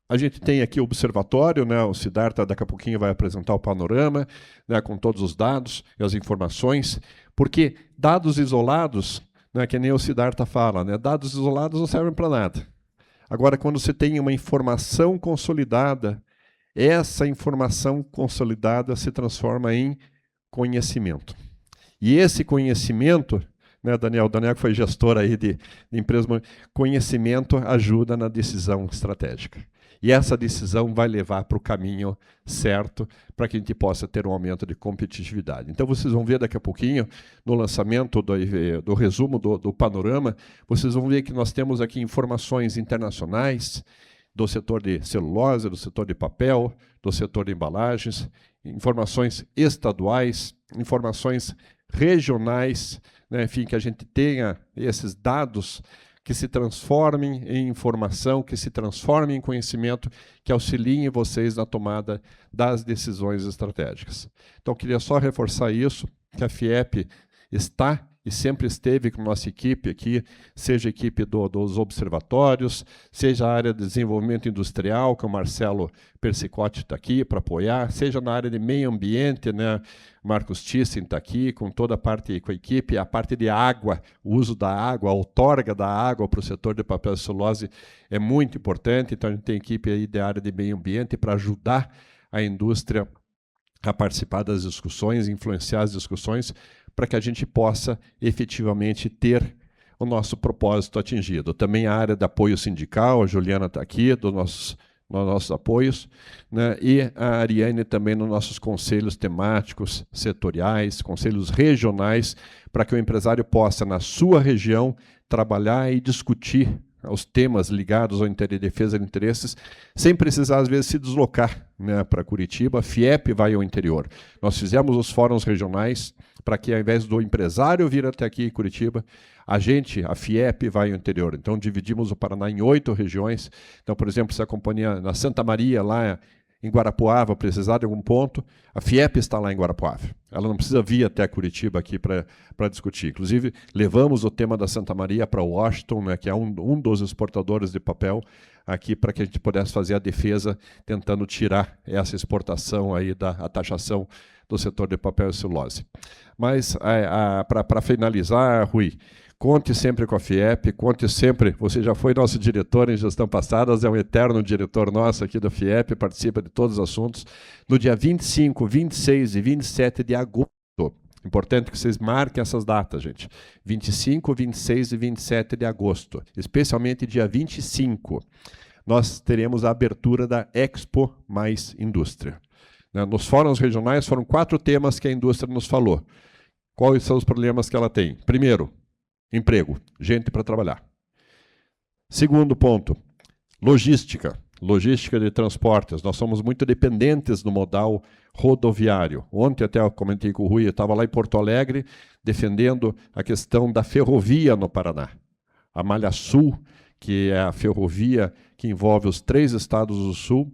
Speaker 6: a gente tem aqui o observatório, né, o Siddhartha daqui a pouquinho vai apresentar o panorama, né, com todos os dados e as informações, porque dados isolados, né, que nem o Siddhartha fala, né, dados isolados não servem para nada. Agora, quando você tem uma informação consolidada, essa informação consolidada se transforma em conhecimento. E esse conhecimento, né, Daniel que foi gestor aí de empresa, conhecimento ajuda na decisão estratégica. E essa decisão vai levar para o caminho certo para que a gente possa ter um aumento de competitividade. Então, vocês vão ver daqui a pouquinho, no lançamento do resumo do panorama, vocês vão ver que nós temos aqui informações internacionais do setor de celulose, do setor de papel, do setor de embalagens, informações estaduais, informações regionais, né, enfim, que a gente tenha esses dados que se transformem em informação, que se transformem em conhecimento, que auxiliem vocês na tomada das decisões estratégicas. Então, eu queria só reforçar isso, que a FIEP está e sempre esteve com nossa equipe aqui, seja a equipe dos observatórios, seja a área de desenvolvimento industrial, que o Marcelo Persicotti está aqui para apoiar, seja na área de meio ambiente, né, Marcos Thyssen está aqui com toda a parte, com a equipe, a parte de água, o uso da água, a outorga da água para o setor de papel e celulose é muito importante, então a gente tem equipe aí da área de meio ambiente para ajudar a indústria a participar das discussões, influenciar as discussões, para que a gente possa efetivamente ter o nosso propósito atingido. Também a área de apoio sindical, a Juliana está aqui, nos nossos apoios, né? E a Ariane também nos nossos conselhos temáticos, setoriais, conselhos regionais, para que o empresário possa, na sua região, trabalhar e discutir os temas ligados ao defesa de interesses, sem precisar, às vezes, se deslocar, né, para Curitiba. A FIEP vai ao interior. Nós fizemos os fóruns regionais para que, ao invés do empresário vir até aqui em Curitiba, a FIEP vai ao interior. Então, dividimos o Paraná em 8 regiões. Então, por exemplo, se a companhia na Santa Maria, lá em Guarapuava, precisar de algum ponto, a FIEP está lá em Guarapuava. Ela não precisa vir até Curitiba aqui para discutir. Inclusive, levamos o tema da Santa Maria para Washington, né, que é um dos exportadores de papel, aqui para que a gente pudesse fazer a defesa, tentando tirar essa exportação aí a taxação do setor de papel e celulose. Mas, para finalizar, Rui, conte sempre com a FIEP, conte sempre, você já foi nosso diretor em gestão passadas, é um eterno diretor nosso aqui da FIEP, participa de todos os assuntos. No dia 25, 26 e 27 de agosto, importante que vocês marquem essas datas, gente. 25, 26 e 27 de agosto, especialmente dia 25, nós teremos a abertura da Expo Mais Indústria. Nos fóruns regionais foram 4 temas que a indústria nos falou. Quais são os problemas que ela tem? Primeiro, emprego, gente para trabalhar. Segundo ponto, logística de transportes. Nós somos muito dependentes do modal rodoviário. Ontem até eu comentei com o Rui, eu estava lá em Porto Alegre defendendo a questão da ferrovia no Paraná. A Malha Sul, que é a ferrovia que envolve os 3 estados do Sul,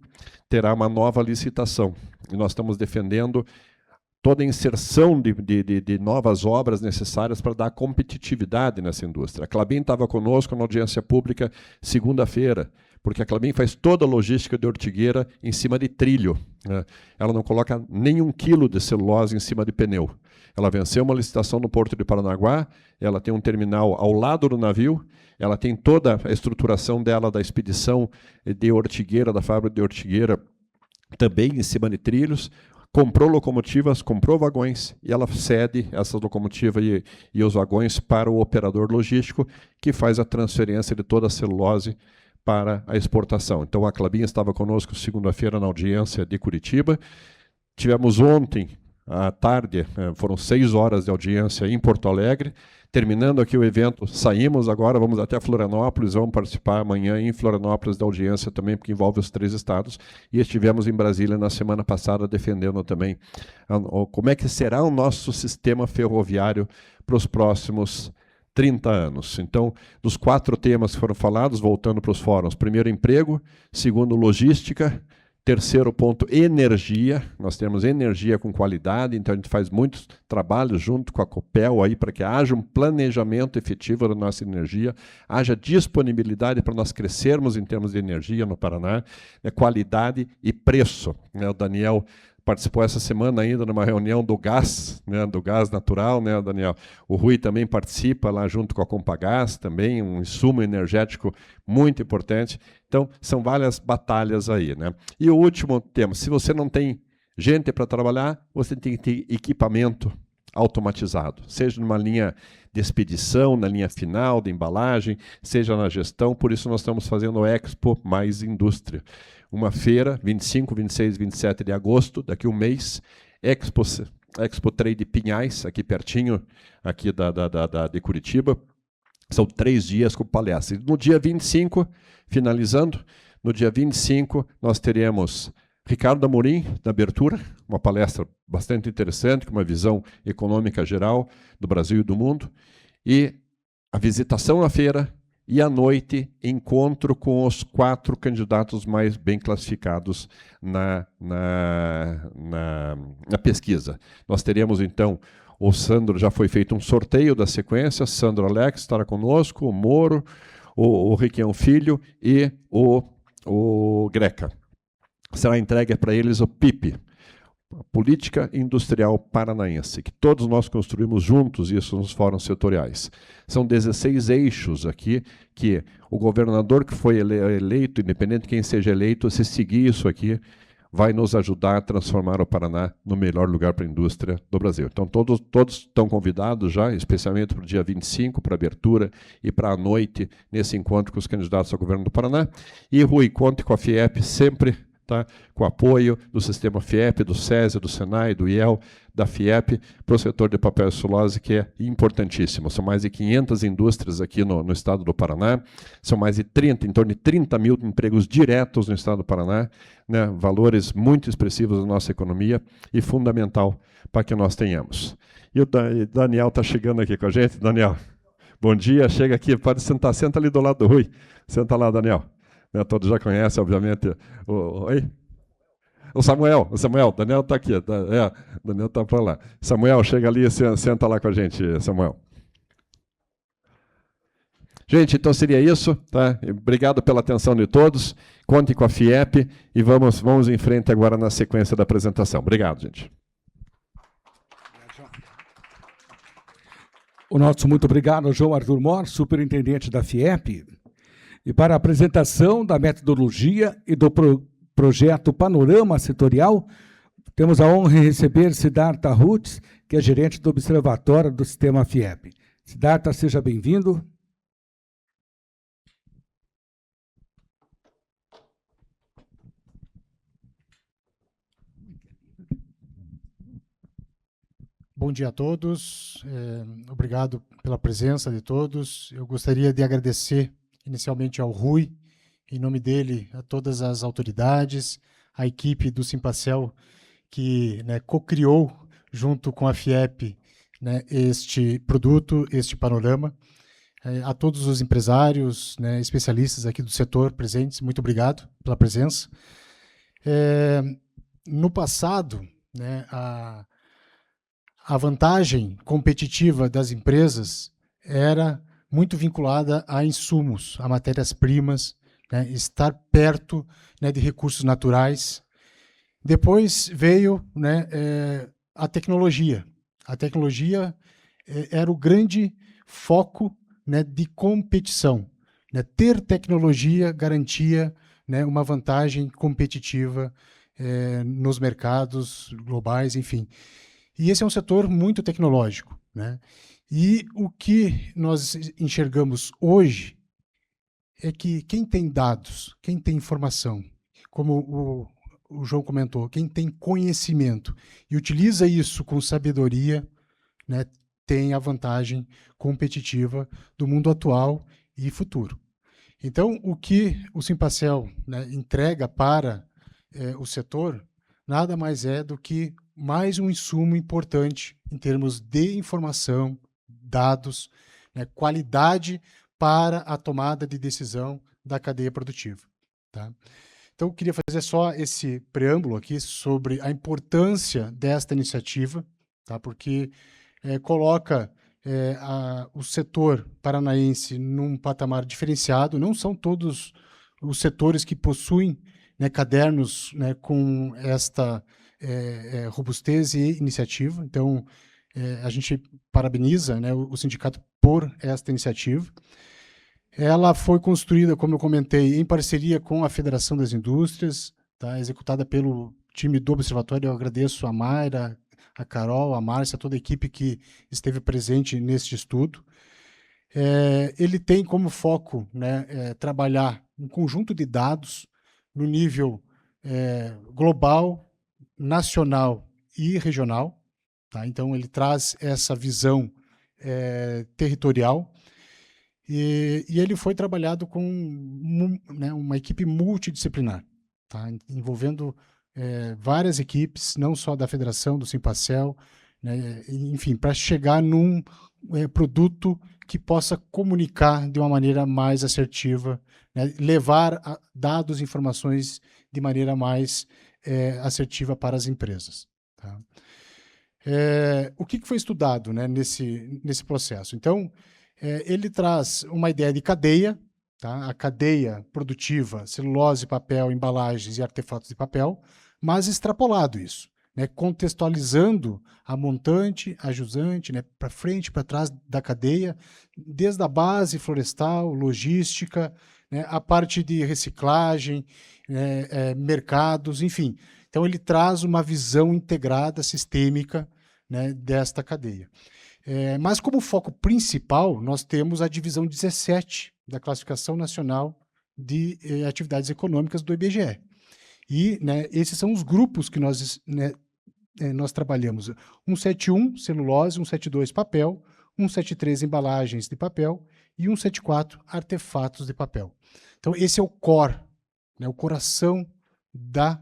Speaker 6: terá uma nova licitação. E nós estamos defendendo toda a inserção de novas obras necessárias para dar competitividade nessa indústria. A Klabin estava conosco na audiência pública segunda-feira, porque a Klabin faz toda a logística de ortigueira em cima de trilho, né? Ela não coloca nem 1 quilo de celulose em cima de pneu. Ela venceu uma licitação no Porto de Paranaguá, ela tem um terminal ao lado do navio, ela tem toda a estruturação dela da expedição de ortigueira, da fábrica de ortigueira, também em cima de trilhos, comprou locomotivas, comprou vagões, e ela cede essas locomotivas e os vagões para o operador logístico, que faz a transferência de toda a celulose para a exportação. Então, a Klabin estava conosco segunda-feira na audiência de Curitiba. Tivemos ontem, à tarde, foram 6 horas de audiência em Porto Alegre. Terminando aqui o evento, saímos agora, vamos até Florianópolis, vamos participar amanhã em Florianópolis da audiência também, porque envolve os 3 estados, e estivemos em Brasília na semana passada defendendo também como é que será o nosso sistema ferroviário para os próximos 30 anos. Então, dos 4 temas que foram falados, voltando para os fóruns: primeiro, emprego; segundo, logística; terceiro ponto, energia. Nós temos energia com qualidade, então a gente faz muitos trabalhos junto com a Copel aí para que haja um planejamento efetivo da nossa energia, haja disponibilidade para nós crescermos em termos de energia no Paraná, qualidade e preço. O Daniel participou essa semana ainda numa reunião do gás, do gás natural, Daniel? O Rui também participa lá junto com a Compagás, também um insumo energético muito importante. Então, são várias batalhas aí, E o último tema: se você não tem gente para trabalhar, você tem que ter equipamento automatizado, seja numa linha de expedição, na linha final de embalagem, seja na gestão. Por isso nós estamos fazendo o Expo Mais Indústria, uma feira, 25, 26 e 27 de agosto, daqui um mês, Expo Trade Pinhais, aqui pertinho aqui de Curitiba. São 3 dias com palestras. No dia 25, finalizando, no dia 25 nós teremos Ricardo Amorim, na abertura, uma palestra bastante interessante, com uma visão econômica geral do Brasil e do mundo, e a visitação à feira, e à noite, encontro com os 4 candidatos mais bem classificados na pesquisa. Nós teremos, então, o Sandro, já foi feito um sorteio da sequência, Sandro Alex estará conosco, o Moro, o Riquião Filho e o Greca. Será entregue para eles o PIP, Política Industrial Paranaense, que todos nós construímos juntos isso nos fóruns setoriais. São 16 eixos aqui, que o governador que foi eleito, independente de quem seja eleito, se seguir isso aqui, vai nos ajudar a transformar o Paraná no melhor lugar para a indústria do Brasil. Então, todos estão convidados já, especialmente para o dia 25, para a abertura, e para a noite, nesse encontro com os candidatos ao governo do Paraná. E, Rui, conte com a FIEP sempre tá? Com apoio do sistema FIEP, do SESI, do SENAI, do IEL, da FIEP, para o setor de papel e celulose, que é importantíssimo. São mais de 500 indústrias aqui no estado do Paraná, são mais de 30, em torno de 30 mil empregos diretos no estado do Paraná, né? Valores muito expressivos da nossa economia e fundamental para que nós tenhamos. E o Daniel está chegando aqui com a gente. Daniel, bom dia, chega aqui, pode sentar, senta ali do lado do Rui. Senta lá, Daniel. Né, todos já conhecem, obviamente. Oi? O Samuel, Daniel está aqui. Daniel está para lá. Samuel, chega ali, senta lá com a gente, Samuel. Gente, então seria isso. Tá? Obrigado pela atenção de todos. Contem com a FIEP e vamos em frente agora na sequência da apresentação. Obrigado, gente.
Speaker 1: O nosso muito obrigado ao João Arthur Mor, superintendente da FIEP. E para a apresentação da metodologia e do projeto Panorama Setorial, temos a honra de receber Siddhartha Roots, que é gerente do Observatório do Sistema FIEP. Siddhartha, seja bem-vindo.
Speaker 7: Bom dia a todos, obrigado pela presença de todos. Eu gostaria de agradecer inicialmente ao Rui, em nome dele, a todas as autoridades, a equipe do Simpacel, que, né, co-criou junto com a FIEP, né, este produto, este panorama. A todos os empresários, né, especialistas aqui do setor presentes, muito obrigado pela presença. No passado, né, a vantagem competitiva das empresas era muito vinculada a insumos, a matérias-primas, né, estar perto, né, de recursos naturais. Depois veio, né, a tecnologia. A tecnologia era o grande foco, né, de competição. Né, ter tecnologia garantia, né, uma vantagem competitiva nos mercados globais, enfim. E esse é um setor muito tecnológico, né? E o que nós enxergamos hoje é que quem tem dados, quem tem informação, como o João comentou, quem tem conhecimento e utiliza isso com sabedoria, né, tem a vantagem competitiva do mundo atual e futuro. Então, o que o Simpacel, né, entrega para o setor nada mais é do que mais um insumo importante em termos de informação, dados, né, qualidade para a tomada de decisão da cadeia produtiva. Tá? Então, eu queria fazer só esse preâmbulo aqui sobre a importância desta iniciativa, tá? Porque coloca o setor paranaense num patamar diferenciado. Não são todos os setores que possuem, né, cadernos, né, com esta robustez e iniciativa. Então, a gente parabeniza, né, o sindicato por esta iniciativa. Ela foi construída, como eu comentei, em parceria com a Federação das Indústrias, tá, executada pelo time do Observatório. Eu agradeço a Mayra, a Carol, a Márcia, toda a equipe que esteve presente neste estudo. Ele tem como foco, né, trabalhar um conjunto de dados no nível global, nacional e regional. Tá? Então, ele traz essa visão territorial e ele foi trabalhado com uma equipe multidisciplinar, tá? Envolvendo várias equipes, não só da Federação, do Simpacel, né? Enfim, para chegar num produto que possa comunicar de uma maneira mais assertiva, né? Levar dados e informações de maneira mais assertiva para as empresas. Tá? O que foi estudado, né, nesse processo? Então, ele traz uma ideia de cadeia, tá? A cadeia produtiva, celulose, papel, embalagens e artefatos de papel, mas extrapolado isso, né, contextualizando a montante, a jusante, né, para frente e para trás da cadeia, desde a base florestal, logística, né, a parte de reciclagem, mercados, enfim. Então, ele traz uma visão integrada, sistêmica, né, desta cadeia. Mas, como foco principal, nós temos a divisão 17 da Classificação Nacional de Atividades Econômicas do IBGE. E, né, esses são os grupos que nós, né, nós trabalhamos. 171, celulose, 172, papel, 173, embalagens de papel e 174, artefatos de papel. Então, esse é o core, né, o coração da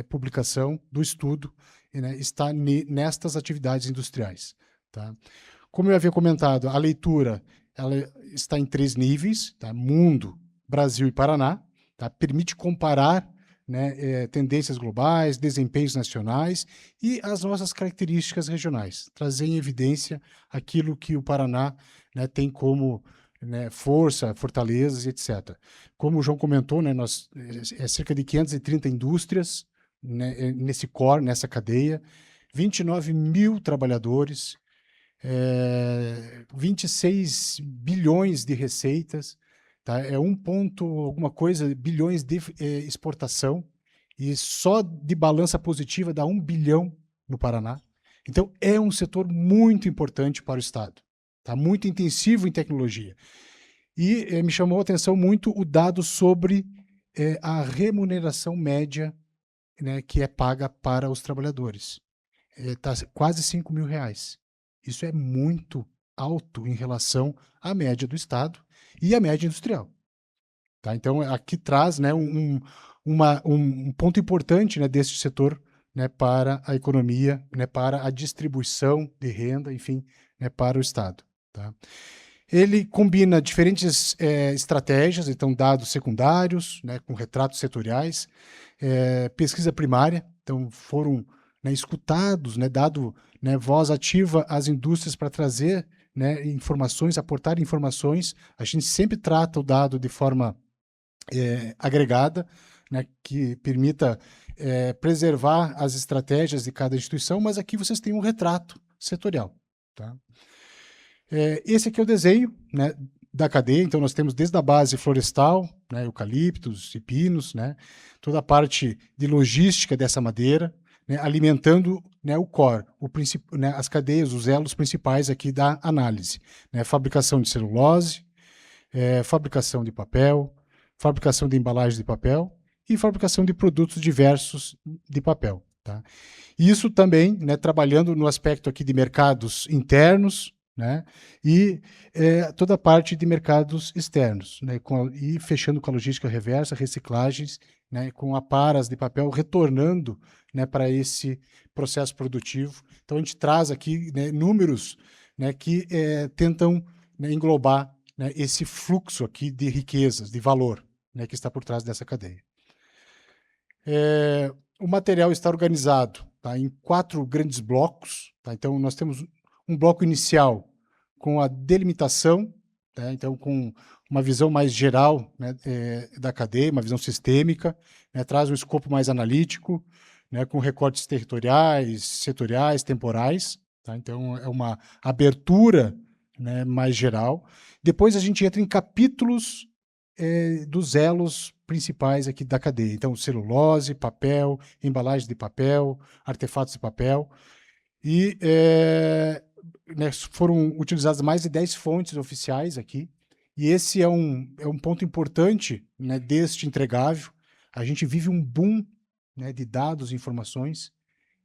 Speaker 7: publicação, do estudo, né, está nestas atividades industriais. Tá? Como eu havia comentado, a leitura ela está em 3 níveis, tá? Mundo, Brasil e Paraná, tá? Permite comparar, né, tendências globais, desempenhos nacionais e as nossas características regionais, trazer em evidência aquilo que o Paraná, né, tem como, né, força, fortalezas, etc. Como o João comentou, né, nós cerca de 530 indústrias, né, nesse core, nessa cadeia, 29 mil trabalhadores, 26 bilhões de receitas, tá? É 1 ponto alguma coisa bilhões de exportação, e só de balança positiva dá 1 bilhão no Paraná. Então, é um setor muito importante para o Estado, tá? Muito intensivo em tecnologia. E me chamou a atenção muito o dado sobre a remuneração média, né, que é paga para os trabalhadores. Está quase R$5.000. Isso é muito alto em relação à média do Estado e à média industrial. Tá? Então, aqui traz, né, um ponto importante, né, deste setor, né, para a economia, né, para a distribuição de renda, enfim, né, para o Estado. Tá? Ele combina diferentes estratégias, então dados secundários, né, com retratos setoriais, pesquisa primária, então foram, né, escutados, né, dado, né, voz ativa às indústrias para trazer, né, informações, aportar informações. A gente sempre trata o dado de forma agregada, né, que permita preservar as estratégias de cada instituição, mas aqui vocês têm um retrato setorial. Tá? Esse aqui é o desenho, né, da cadeia. Então nós temos desde a base florestal, né, eucaliptos e pinos, né, toda a parte de logística dessa madeira, né, alimentando, né, o core, né, as cadeias, os elos principais aqui da análise, né, fabricação de celulose, fabricação de papel, fabricação de embalagem de papel e fabricação de produtos diversos de papel. Tá? Isso também, né, trabalhando no aspecto aqui de mercados internos, né, e toda a parte de mercados externos, né, e fechando com a logística reversa, reciclagens, né, com aparas de papel retornando, né, para esse processo produtivo. Então a gente traz aqui, né, números, né, que tentam, né, englobar, né, esse fluxo aqui de riquezas, de valor, né, que está por trás dessa cadeia. O material está organizado, tá, em 4 grandes blocos. Tá? Então nós temos um bloco inicial com a delimitação, tá? Então com uma visão mais geral, né, da cadeia, uma visão sistêmica, né, traz um escopo mais analítico, né, com recortes territoriais, setoriais, temporais. Tá? Então é uma abertura, né, mais geral. Depois a gente entra em capítulos dos elos principais aqui da cadeia. Então celulose, papel, embalagem de papel, artefatos de papel. E né, foram utilizadas mais de 10 fontes oficiais aqui, e esse é um ponto importante, né, deste entregável. A gente vive um boom, né, de dados e informações,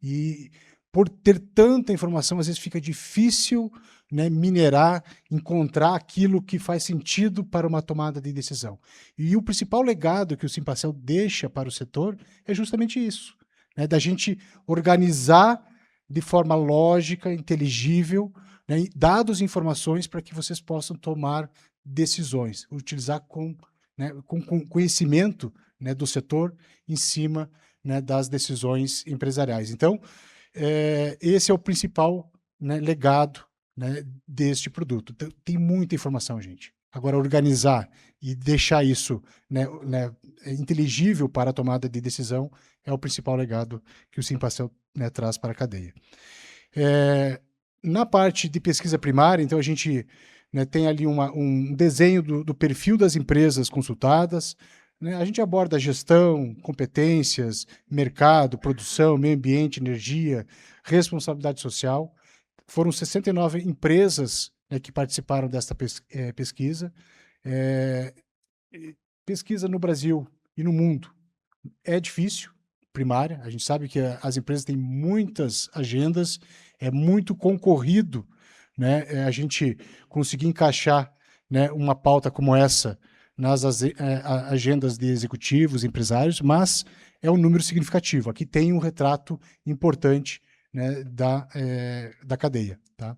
Speaker 7: e por ter tanta informação, às vezes fica difícil, né, minerar, encontrar aquilo que faz sentido para uma tomada de decisão. E o principal legado que o Simpacel deixa para o setor é justamente isso, né, da gente organizar de forma lógica, inteligível, né, dados e informações para que vocês possam tomar decisões, utilizar com conhecimento, né, do setor em cima, né, das decisões empresariais. Então, esse é o principal, né, legado, né, deste produto. Tem muita informação, gente. Agora, organizar e deixar isso, né, inteligível para a tomada de decisão é o principal legado que o Simpacel, né, traz para a cadeia. Na parte de pesquisa primária, então a gente, né, tem ali um desenho do perfil das empresas consultadas, né? A gente aborda gestão, competências, mercado, produção, meio ambiente, energia, responsabilidade social. Foram 69 empresas, né, que participaram desta pesquisa. Pesquisa no Brasil e no mundo, é difícil, primária, a gente sabe que as empresas têm muitas agendas, é muito concorrido, né, a gente conseguir encaixar, né, uma pauta como essa nas agendas de executivos, empresários, mas é um número significativo. Aqui tem um retrato importante, né, da cadeia. Tá?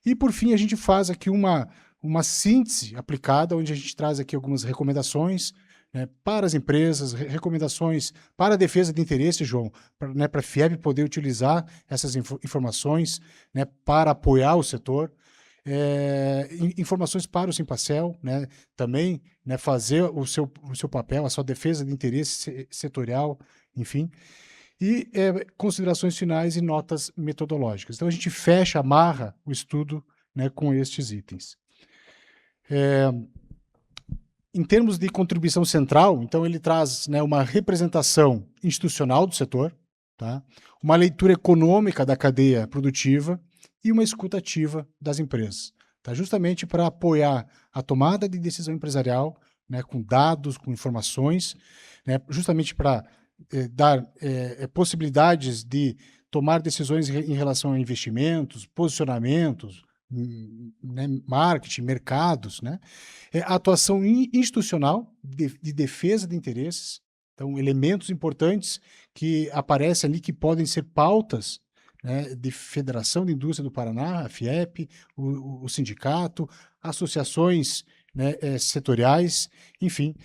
Speaker 7: E, por fim, a gente faz aqui uma síntese aplicada, onde a gente traz aqui algumas recomendações, né, para as empresas, recomendações para a defesa de interesse, João, para a FIEP poder utilizar essas informações, né, para apoiar o setor, informações para o Simpacel, né, também, né, fazer o seu papel, a sua defesa de interesse setorial, enfim, e considerações finais e notas metodológicas. Então, a gente fecha, amarra o estudo, né, com estes itens. Em termos de contribuição central, então ele traz, né, uma representação institucional do setor, tá? Uma leitura econômica da cadeia produtiva e uma escuta ativa das empresas, tá? Justamente para apoiar a tomada de decisão empresarial, né, com dados, com informações, né, justamente para dar possibilidades de tomar decisões em relação a investimentos, posicionamentos, né, marketing, mercados, né? Atuação institucional de defesa de interesses, então elementos importantes que aparecem ali que podem ser pautas, né, de Federação de Indústria do Paraná, a FIEP, o sindicato, associações, né, setoriais, enfim,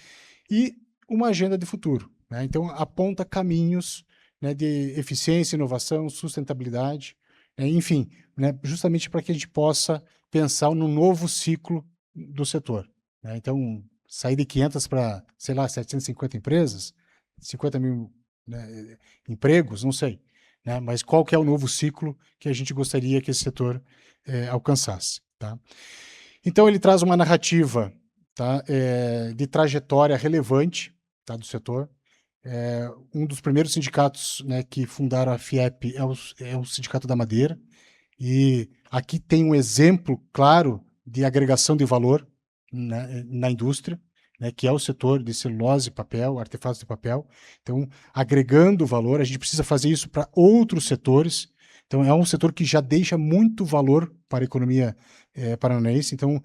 Speaker 7: e uma agenda de futuro, né? Então aponta caminhos, né, de eficiência, inovação, sustentabilidade, enfim, né, justamente para que a gente possa pensar no novo ciclo do setor, né? Então, sair de 500 para, sei lá, 750 empresas, 50 mil, né, empregos, não sei, né? Mas qual que é o novo ciclo que a gente gostaria que esse setor alcançasse, tá? Então, ele traz uma narrativa, tá, de trajetória relevante, tá, do setor. Um dos primeiros sindicatos, né, que fundaram a FIEP é o Sindicato da Madeira, e aqui tem um exemplo claro de agregação de valor, né, na indústria, né, que é o setor de celulose, papel, artefatos de papel. Então, agregando valor, a gente precisa fazer isso para outros setores. Então, é um setor que já deixa muito valor para a economia paranaense. Então,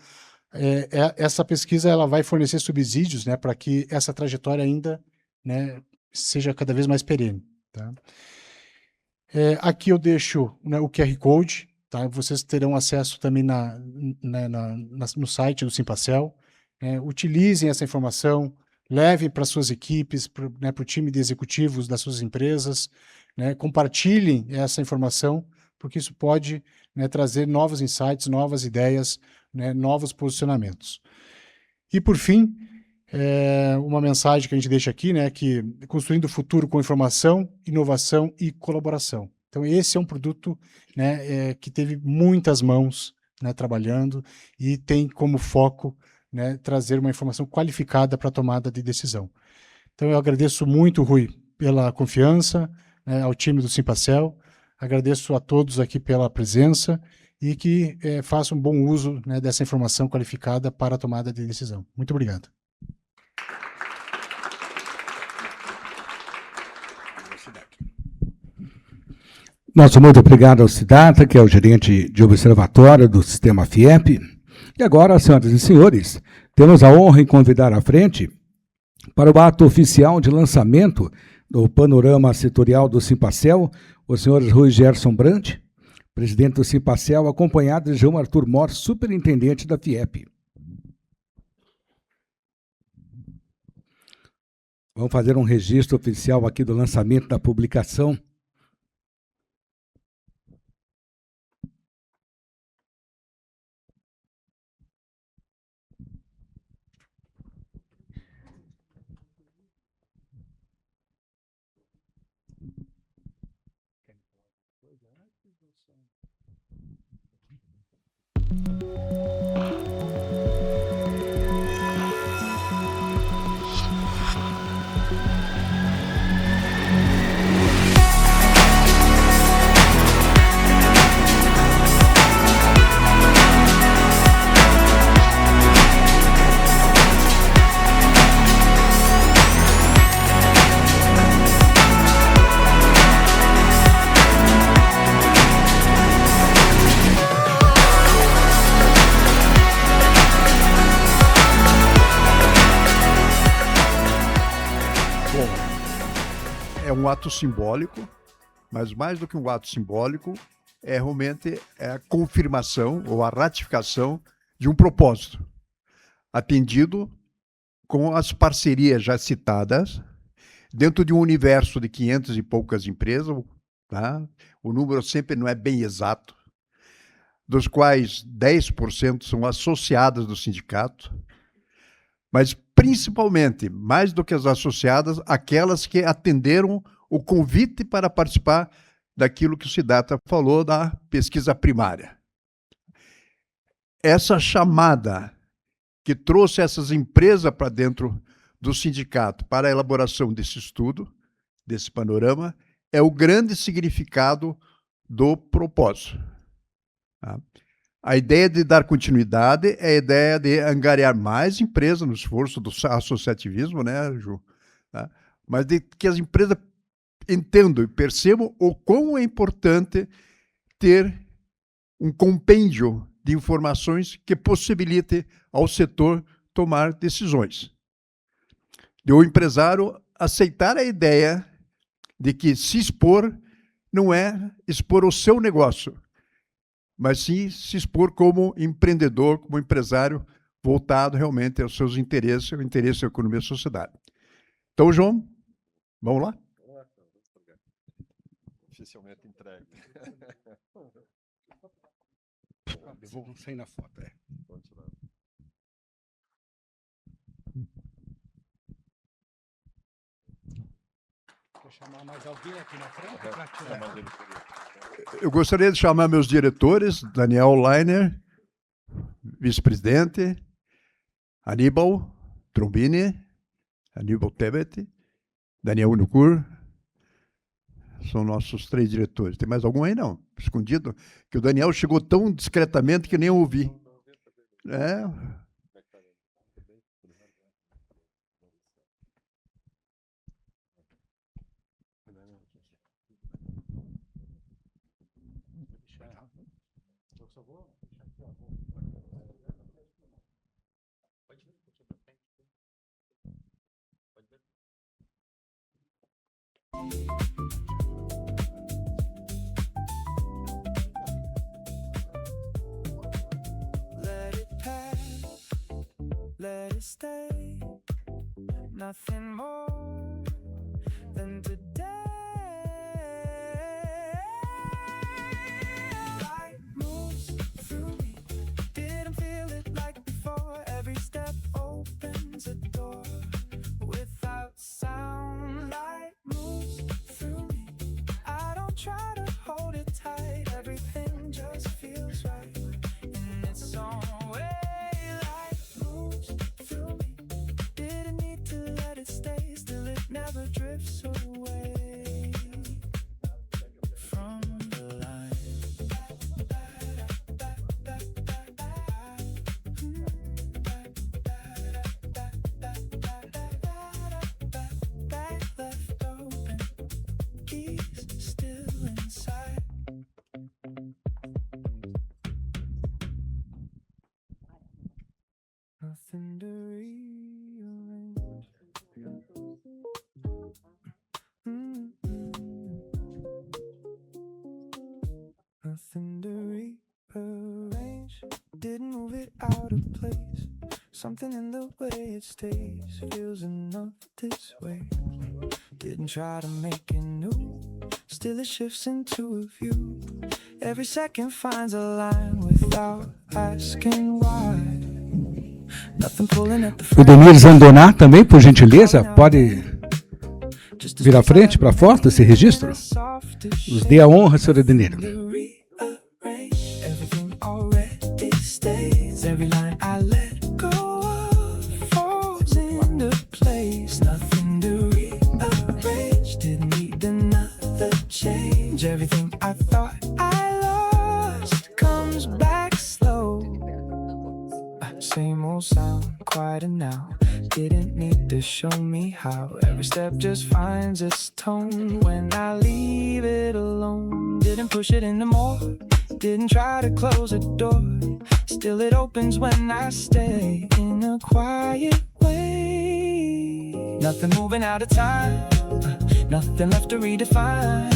Speaker 7: essa pesquisa ela vai fornecer subsídios, né, para que essa trajetória ainda, né, seja cada vez mais perene, tá? Aqui eu deixo, né, o QR Code, tá? Vocês terão acesso também no site do Simpacel. Utilizem essa informação, levem para suas equipes, né, para o time de executivos das suas empresas, né, compartilhem essa informação, porque isso pode, né, trazer novos insights, novas ideias, né, novos posicionamentos. E, por fim, uma mensagem que a gente deixa aqui, né, que construindo o futuro com informação, inovação e colaboração. Então, esse é um produto, né, que teve muitas mãos, né, trabalhando e tem como foco, né, trazer uma informação qualificada para a tomada de decisão. Então, eu agradeço muito, Rui, pela confiança, né, ao time do Simpacel, agradeço a todos aqui pela presença e que façam um bom uso, né, dessa informação qualificada para a tomada de decisão. Muito obrigado.
Speaker 1: Nosso muito obrigado ao Siddhartha, que é o gerente de observatório do sistema FIEP. E agora, senhoras e senhores, temos a honra em convidar à frente para o ato oficial de lançamento do panorama setorial do Simpacel, o senhor Rui Gerson Brandt, presidente do Simpacel, acompanhado de João Arthur Mor, superintendente da FIEP. Vamos fazer um registro oficial aqui do lançamento da publicação.
Speaker 3: um ato simbólico, mas mais do que um ato simbólico, é realmente a confirmação ou a ratificação de um propósito, atendido com as parcerias já citadas, dentro de um universo de 500 e poucas empresas, tá? O número sempre não é bem exato, dos quais 10% são associadas do sindicato, mas principalmente, mais do que as associadas, aquelas que atenderam o convite para participar daquilo que o Siddhartha falou da pesquisa primária. Essa chamada que trouxe essas empresas para dentro do sindicato para a elaboração desse estudo, desse panorama, é o grande significado do propósito. Tá? A ideia de dar continuidade é a ideia de angariar mais empresas no esforço do associativismo, né, Ju? Tá? Mas de que as empresas entendam e percebam o quão é importante ter um compêndio de informações que possibilite ao setor tomar decisões. De o empresário aceitar a ideia de que se expor não é expor o seu negócio, mas sim se expor como empreendedor, como empresário, voltado realmente aos seus interesses, ao interesse da economia e da sociedade. Então, João, vamos lá?
Speaker 6: Oficialmente entregue.
Speaker 1: Eu vou sair na foto. Vou chamar mais alguém aqui na frente para tirar.
Speaker 3: Eu gostaria de chamar meus diretores, Daniel Leiner, vice-presidente, Aníbal Trombini, Aníbal Tebet, Daniel Unucur. São nossos 3 diretores. Tem mais algum aí, não? Escondido? Que o Daniel chegou tão discretamente que nem eu ouvi. É.
Speaker 8: Let it pass, let it stay, nothing more than today. Light moves through me, didn't feel it like before. Every step opens a door without sound. Light moves through me, I don't try to hold it tight. Everything just feels right in its own way. Light moves through me, didn't need to let it stay. Still it never drifts away from the line. Back left open, keys still inside. Nothing to rearrange. Nothing to rearrange. Didn't move it out of place. Something in the way it stays feels enough this way. Didn't try to make it new. Still it shifts into a view. Every second finds a line without asking why. Nothing pulling at the
Speaker 1: O Denir Zandoná também, por gentileza, pode vir à frente para a foto esse registro? Nos dê a honra, Sr. Edenir.
Speaker 8: Everything already stays. Every line I let go of falls into place. Nothing to rearrange. Didn't need another change. Everything I thought I lost comes back slow. Same old sound, quieter now. Didn't need to show me how. Every step just finds its tone when I leave it alone. Didn't push it into more. Didn't try to close a door. Still it opens when I stay in a quiet way. Nothing moving out of time. nothing left to redefine.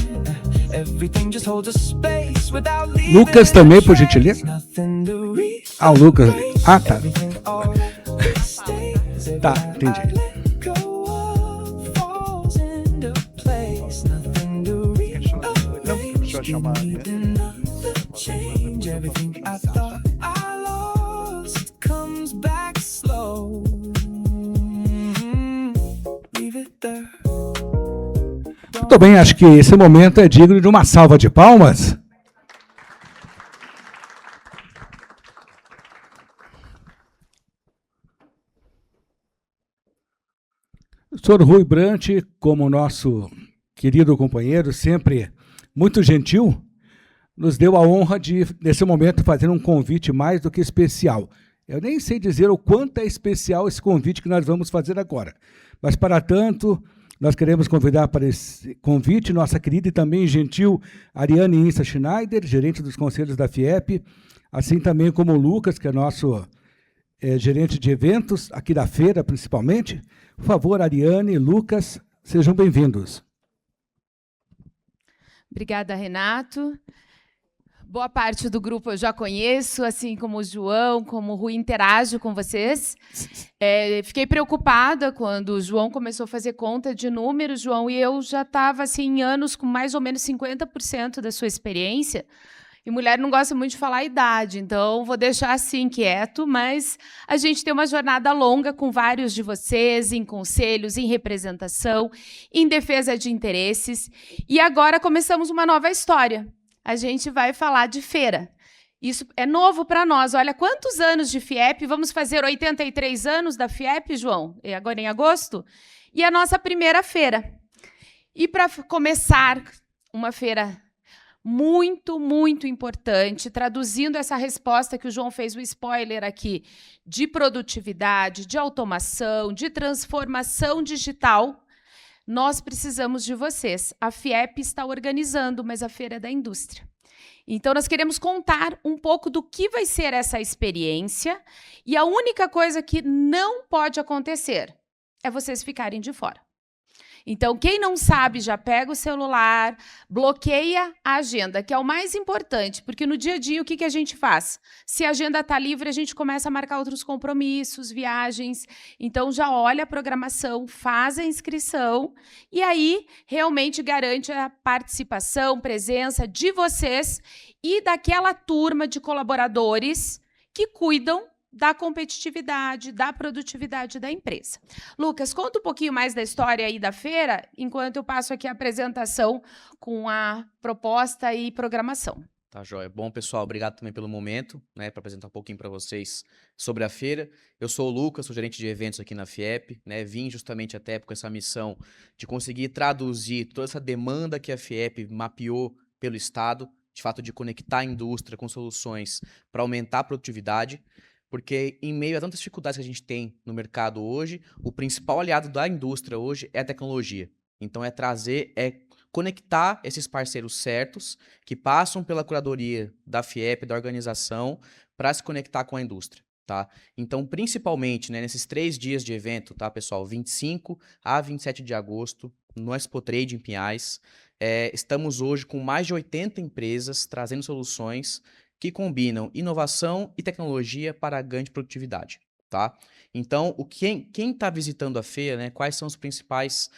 Speaker 8: Everything just holds a space without leaving.
Speaker 1: Lucas também, por gentileza.
Speaker 8: Nothing to
Speaker 1: Ah, o Lucas. Ah, tá.
Speaker 8: Everything already stays.
Speaker 1: Tá, entendi.
Speaker 8: Every I let go of falls into place. Nothing to rearrange.
Speaker 3: Deixa eu chamar ali.
Speaker 8: Didn't change everything I thought I lost comes back slow. Leave it there.
Speaker 1: Muito bem, acho que esse momento é digno de uma salva de palmas. O senhor Rui Brant, como nosso querido companheiro, sempre muito gentil, nos deu a honra de, nesse momento, fazer um convite mais do que especial. Eu nem sei dizer o quanto é especial esse convite que nós vamos fazer agora. Mas, para tanto, nós queremos convidar para esse convite nossa querida e também gentil Ariane Insa Schneider, gerente dos conselhos da FIEP, assim também como o Lucas, que é nosso gerente de eventos, aqui da feira principalmente. Por favor, Ariane e Lucas, sejam bem-vindos.
Speaker 9: Obrigada, Renato. Boa parte do grupo eu já conheço, assim como o João, como o Rui, interajo com vocês. Fiquei preocupada quando o João começou a fazer conta de números, João, e eu já estava assim, em anos com mais ou menos 50% da sua experiência. E mulher não gosta muito de falar a idade, então vou deixar assim quieto, mas a gente tem uma jornada longa com vários de vocês, em conselhos, em representação, em defesa de interesses. E agora começamos uma nova história. A gente vai falar de feira. Isso é novo para nós. Olha, quantos anos de FIEP? Vamos fazer 83 anos da FIEP, João? Agora em agosto? E a nossa primeira feira. E para começar, uma feira muito, muito importante, traduzindo essa resposta que o João fez o spoiler aqui, de produtividade, de automação, de transformação digital, nós precisamos de vocês. A FIEP está organizando, mas a Feira é da Indústria. Então, nós queremos contar um pouco do que vai ser essa experiência, e a única coisa que não pode acontecer é vocês ficarem de fora. Então, quem não sabe, já pega o celular, bloqueia a agenda, que é o mais importante, porque no dia a dia o que a gente faz? Se a agenda está livre, a gente começa a marcar outros compromissos, viagens. Então, já olha a programação, faz a inscrição e aí realmente garante a participação, presença de vocês e daquela turma de colaboradores que cuidam da competitividade, da produtividade da empresa. Lucas, conta um pouquinho mais da história aí da feira, enquanto eu passo aqui a apresentação com a proposta e programação.
Speaker 10: Tá, joia. Bom, pessoal, obrigado também pelo momento, né, para apresentar um pouquinho para vocês sobre a feira. Eu sou o Lucas, sou gerente de eventos aqui na FIEP, né, vim justamente até com essa missão de conseguir traduzir toda essa demanda que a FIEP mapeou pelo Estado, de fato de conectar a indústria com soluções para aumentar a produtividade. Porque em meio a tantas dificuldades que a gente tem no mercado hoje, o principal aliado da indústria hoje é a tecnologia. Então é conectar esses parceiros certos que passam pela curadoria da FIEP, da organização, para se conectar com a indústria. Tá? Então, principalmente, né, nesses 3 dias de evento, tá, pessoal? 25 a 27 de agosto, no Expo Trade em Pinhais, estamos hoje com mais de 80 empresas trazendo soluções que combinam inovação e tecnologia para ganho de produtividade, tá? Então, quem está visitando a feira, né, quais são os principais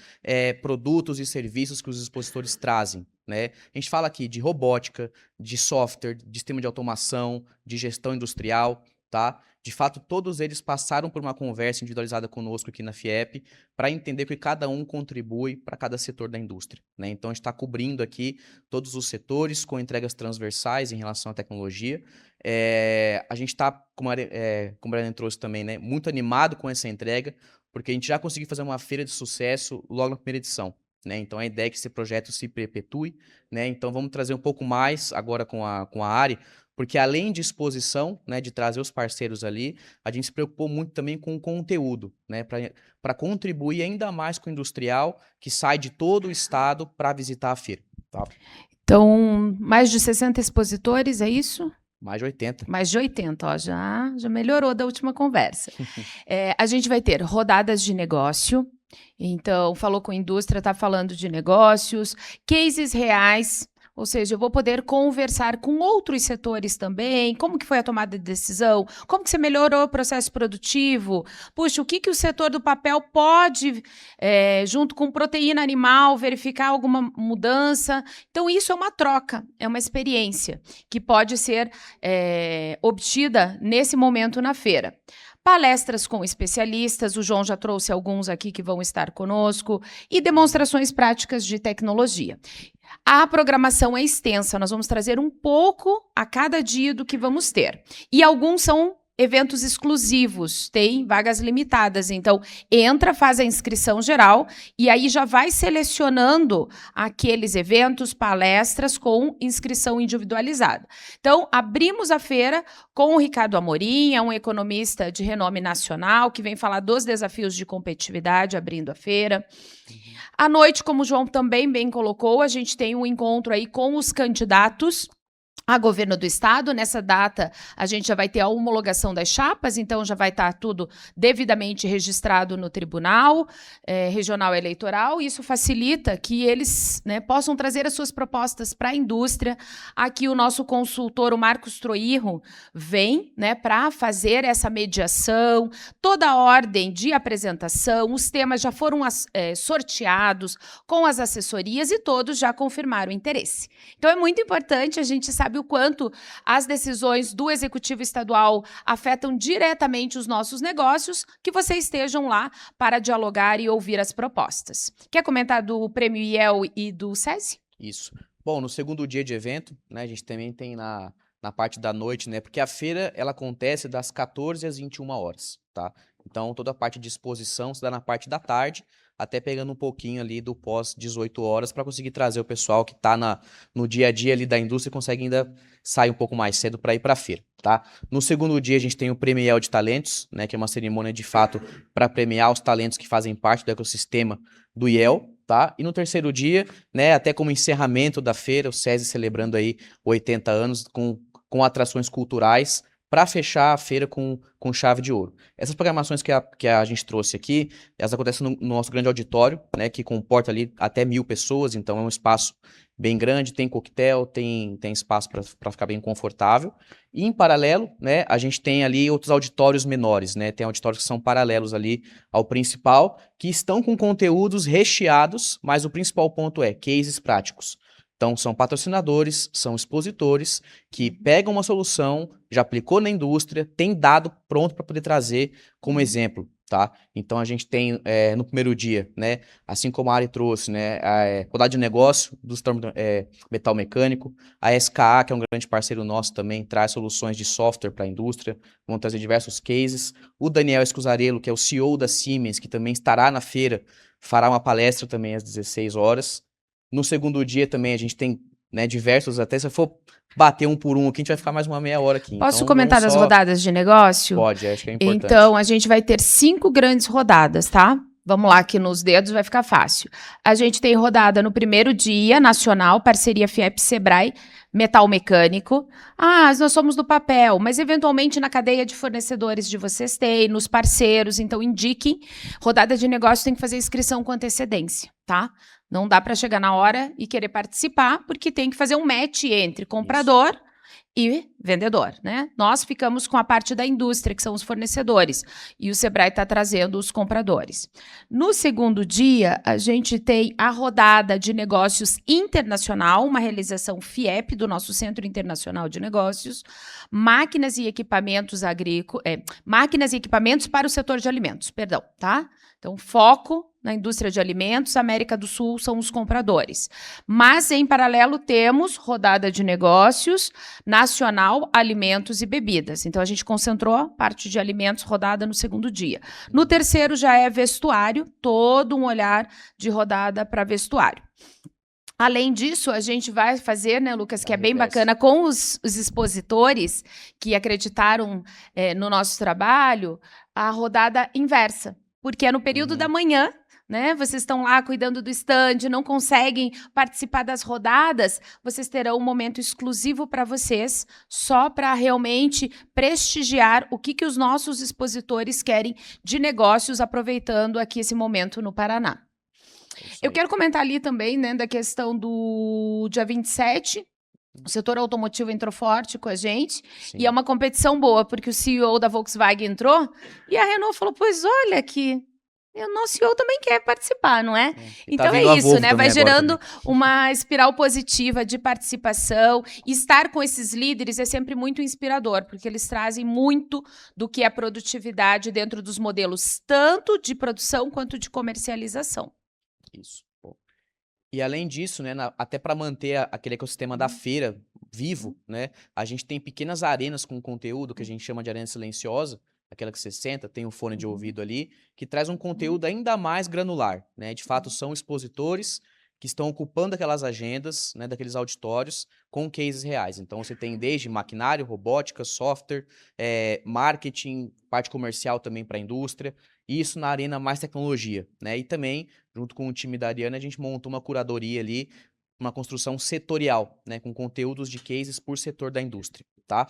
Speaker 10: produtos e serviços que os expositores trazem, né? A gente fala aqui de robótica, de software, de sistema de automação, de gestão industrial, tá? De fato, todos eles passaram por uma conversa individualizada conosco aqui na FIEP para entender que cada um contribui para cada setor da indústria, né? Então, a gente está cobrindo aqui todos os setores com entregas transversais em relação à tecnologia. A gente está, como a Ariane trouxe também, né, muito animado com essa entrega, porque a gente já conseguiu fazer uma feira de sucesso logo na primeira edição. Né? Então, a ideia é que esse projeto se perpetue. Né? Então, vamos trazer um pouco mais agora com a Ari, porque além de exposição, né, de trazer os parceiros ali, a gente se preocupou muito também com o conteúdo, né, para contribuir ainda mais com o industrial que sai de todo o estado para visitar a feira. Tá?
Speaker 9: Então, mais de 60 expositores, é isso?
Speaker 10: Mais de 80.
Speaker 9: Mais de 80, ó, já melhorou da última conversa. A gente vai ter rodadas de negócio, Então, falou com a indústria, está falando de negócios, cases reais, ou seja, eu vou poder conversar com outros setores também, como que foi a tomada de decisão, como que você melhorou o processo produtivo, puxa, o que o setor do papel pode, junto com proteína animal, verificar alguma mudança. Então, isso é uma troca, é uma experiência que pode ser obtida nesse momento na feira. Palestras com especialistas, o João já trouxe alguns aqui que vão estar conosco, e demonstrações práticas de tecnologia. A programação é extensa, nós vamos trazer um pouco a cada dia do que vamos ter. E alguns são eventos exclusivos, tem vagas limitadas, então entra, faz a inscrição geral e aí já vai selecionando aqueles eventos, palestras com inscrição individualizada. Então, abrimos a feira com o Ricardo Amorim, é um economista de renome nacional, que vem falar dos desafios de competitividade, abrindo a feira. À noite, como o João também bem colocou, a gente tem um encontro aí com os candidatos a governo do estado. Nessa data, a gente já vai ter a homologação das chapas, então já vai estar tudo devidamente registrado no Tribunal Regional Eleitoral. Isso facilita que eles, né, possam trazer as suas propostas para a indústria. Aqui o nosso consultor, o Marcos Troirro, vem, né, para fazer essa mediação, toda a ordem de apresentação, os temas já foram sorteados com as assessorias e todos já confirmaram o interesse. Então é muito importante, a gente sabe o quanto as decisões do Executivo Estadual afetam diretamente os nossos negócios, que vocês estejam lá para dialogar e ouvir as propostas. Quer comentar do Prêmio IEL e do SESI?
Speaker 10: Isso. Bom, no segundo dia de evento, né, a gente também tem na parte da noite, né, porque a feira ela acontece das 14 às 21 horas, tá? Então, toda a parte de exposição se dá na parte da tarde, até pegando um pouquinho ali do pós 18 horas para conseguir trazer o pessoal que está no dia a dia ali da indústria e consegue ainda sair um pouco mais cedo para ir para a feira, tá? No segundo dia a gente tem o Prêmio IEL de Talentos, né, que é uma cerimônia de fato para premiar os talentos que fazem parte do ecossistema do IEL, tá? E no terceiro dia, né, até como encerramento da feira, o SESI celebrando aí 80 anos com atrações culturais, para fechar a feira com chave de ouro. Essas programações que a gente trouxe aqui, elas acontecem no nosso grande auditório, né, que comporta ali até 1.000 pessoas, então é um espaço bem grande, tem coquetel, tem espaço para ficar bem confortável. E em paralelo, né, a gente tem ali outros auditórios menores, né, tem auditórios que são paralelos ali ao principal, que estão com conteúdos recheados, mas o principal ponto é cases práticos. Então, são patrocinadores, são expositores que pegam uma solução, já aplicou na indústria, tem dado pronto para poder trazer como exemplo, tá? Então, a gente tem no primeiro dia, né, assim como a Ari trouxe, né, a rodada de negócio do setor metal mecânico, a SKA, que é um grande parceiro nosso também, traz soluções de software para a indústria, vão trazer diversos cases. O Daniel Escusarello, que é o CEO da Siemens, que também estará na feira, fará uma palestra também às 16 horas. No segundo dia também a gente tem, né, diversos, até se eu for bater um por um aqui, a gente vai ficar mais uma meia hora aqui.
Speaker 9: Posso
Speaker 10: então,
Speaker 9: comentar das rodadas de negócio?
Speaker 10: Pode, acho que é importante.
Speaker 9: Então, a gente vai ter 5 grandes rodadas, tá? Vamos lá, que nos dedos vai ficar fácil. A gente tem rodada no primeiro dia, nacional, parceria FIEP-Sebrae, metal mecânico. Ah, nós somos do papel, mas eventualmente na cadeia de fornecedores de vocês tem, nos parceiros, então indiquem. Rodada de negócio tem que fazer inscrição com antecedência, tá? Não dá para chegar na hora e querer participar, porque tem que fazer um match entre comprador e vendedor, né? Nós ficamos com a parte da indústria, que são os fornecedores, e o Sebrae está trazendo os compradores. No segundo dia, a gente tem a rodada de negócios internacional, uma realização FIEP do nosso Centro Internacional de Negócios, máquinas e equipamentos máquinas e equipamentos para o setor de alimentos, perdão, tá? Então, foco na indústria de alimentos, América do Sul são os compradores. Mas, em paralelo, temos rodada de negócios nacional, alimentos e bebidas. Então, a gente concentrou a parte de alimentos rodada no segundo dia. No terceiro já é vestuário, todo um olhar de rodada para vestuário. Além disso, a gente vai fazer, né, Lucas, que é bem bacana, com os expositores que acreditaram no nosso trabalho, a rodada inversa. Porque é no período da manhã, né? Vocês estão lá cuidando do stand, não conseguem participar das rodadas, vocês terão um momento exclusivo para vocês, só para realmente prestigiar o que os nossos expositores querem de negócios, aproveitando aqui esse momento no Paraná. Eu quero comentar ali também, né, da questão do dia 27. O setor automotivo entrou forte com a gente.
Speaker 10: Sim.
Speaker 9: E é uma competição boa, porque o CEO da Volkswagen entrou e a Renault falou, pois olha aqui, o nosso CEO também quer participar, não é?
Speaker 10: E
Speaker 9: Então
Speaker 10: tá vindo a
Speaker 9: é isso,
Speaker 10: Volvo
Speaker 9: né?
Speaker 10: também
Speaker 9: Vai
Speaker 10: agora
Speaker 9: gerando
Speaker 10: também.
Speaker 9: uma espiral positiva de participação. E estar com esses líderes é sempre muito inspirador, porque eles trazem muito do que é produtividade dentro dos modelos, tanto de produção quanto de comercialização.
Speaker 10: Isso. Bom. E além disso, né, até para manter aquele ecossistema da feira vivo, né, a gente tem pequenas arenas com conteúdo que a gente chama de arena silenciosa, aquela que você senta, tem um fone de ouvido ali, que traz um conteúdo ainda mais granular, né? De fato, são expositores que estão ocupando aquelas agendas, né, daqueles auditórios com cases reais. Então, você tem desde maquinário, robótica, software, marketing, parte comercial também para a indústria, e isso na arena mais tecnologia, né? E também, junto com o time da Ariane, a gente montou uma curadoria ali, uma construção setorial, né, com conteúdos de cases por setor da indústria, tá?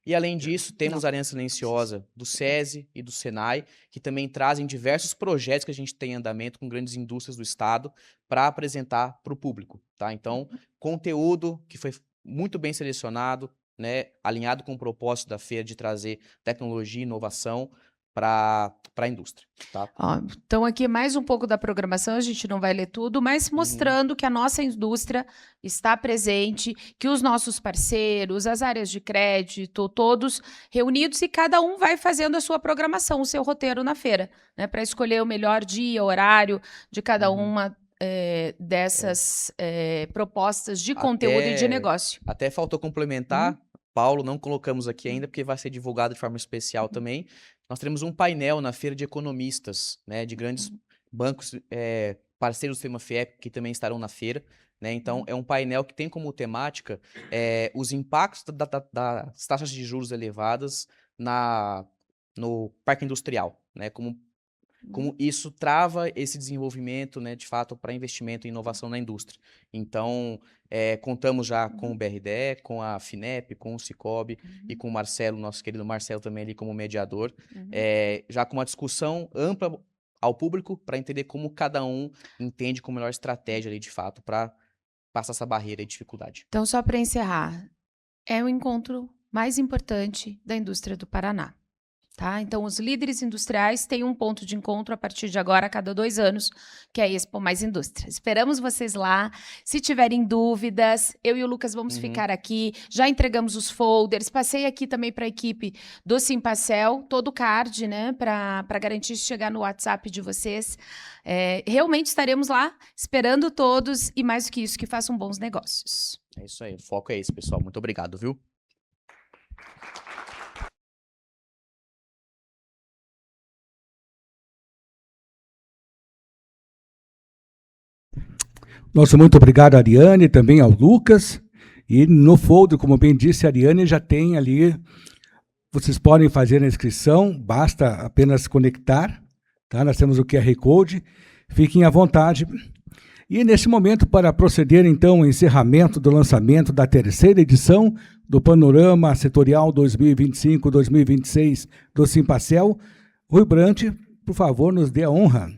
Speaker 10: E além disso, temos a Arena Silenciosa do SESI e do Senai, que também trazem diversos projetos que a gente tem em andamento com grandes indústrias do estado para apresentar para o público, tá? Então, conteúdo que foi muito bem selecionado, né, alinhado com o propósito da feira de trazer tecnologia e inovação para a indústria, tá?
Speaker 9: Ó, então aqui mais um pouco da programação, a gente não vai ler tudo, mas mostrando que a nossa indústria está presente, que os nossos parceiros, as áreas de crédito, todos reunidos e cada um vai fazendo a sua programação, o seu roteiro na feira, né, para escolher o melhor dia, horário de cada uma dessas propostas de conteúdo e de negócio.
Speaker 10: Até faltou complementar, Paulo, não colocamos aqui ainda, porque vai ser divulgado de forma especial também. Nós teremos um painel na feira de economistas, né, de grandes bancos, parceiros do sistema FIEP, que também estarão na feira, né? Então, é um painel que tem como temática os impactos das taxas de juros elevadas no parque industrial, né? Como isso trava esse desenvolvimento, né, de fato, para investimento e inovação na indústria. Então, contamos já com o BRDE, com a FINEP, com o Cicobi e com o Marcelo, nosso querido Marcelo também ali como mediador, já com uma discussão ampla ao público para entender como cada um entende com a melhor estratégia ali, de fato, para passar essa barreira e dificuldade.
Speaker 9: Então, só para encerrar, é o encontro mais importante da indústria do Paraná. Tá? Então, os líderes industriais têm um ponto de encontro a partir de agora, a cada 2 anos, que é a Expo Mais Indústria. Esperamos vocês lá. Se tiverem dúvidas, eu e o Lucas vamos ficar aqui. Já entregamos os folders. Passei aqui também para a equipe do Simpacel, todo o card, né, para garantir chegar no WhatsApp de vocês. Realmente estaremos lá, esperando todos e, mais do que isso, que façam bons negócios.
Speaker 10: É isso aí, o foco é esse, pessoal. Muito obrigado, viu?
Speaker 1: Nosso muito obrigado, Ariane, também ao Lucas. E no folder, como bem disse a Ariane, já tem ali, vocês podem fazer a inscrição, basta apenas conectar, tá? Nós temos o QR Code, fiquem à vontade. E nesse momento, para proceder então ao encerramento do lançamento da 3ª edição do Panorama Setorial 2025-2026 do Simpacel, Rui Brant, por favor, nos dê a honra.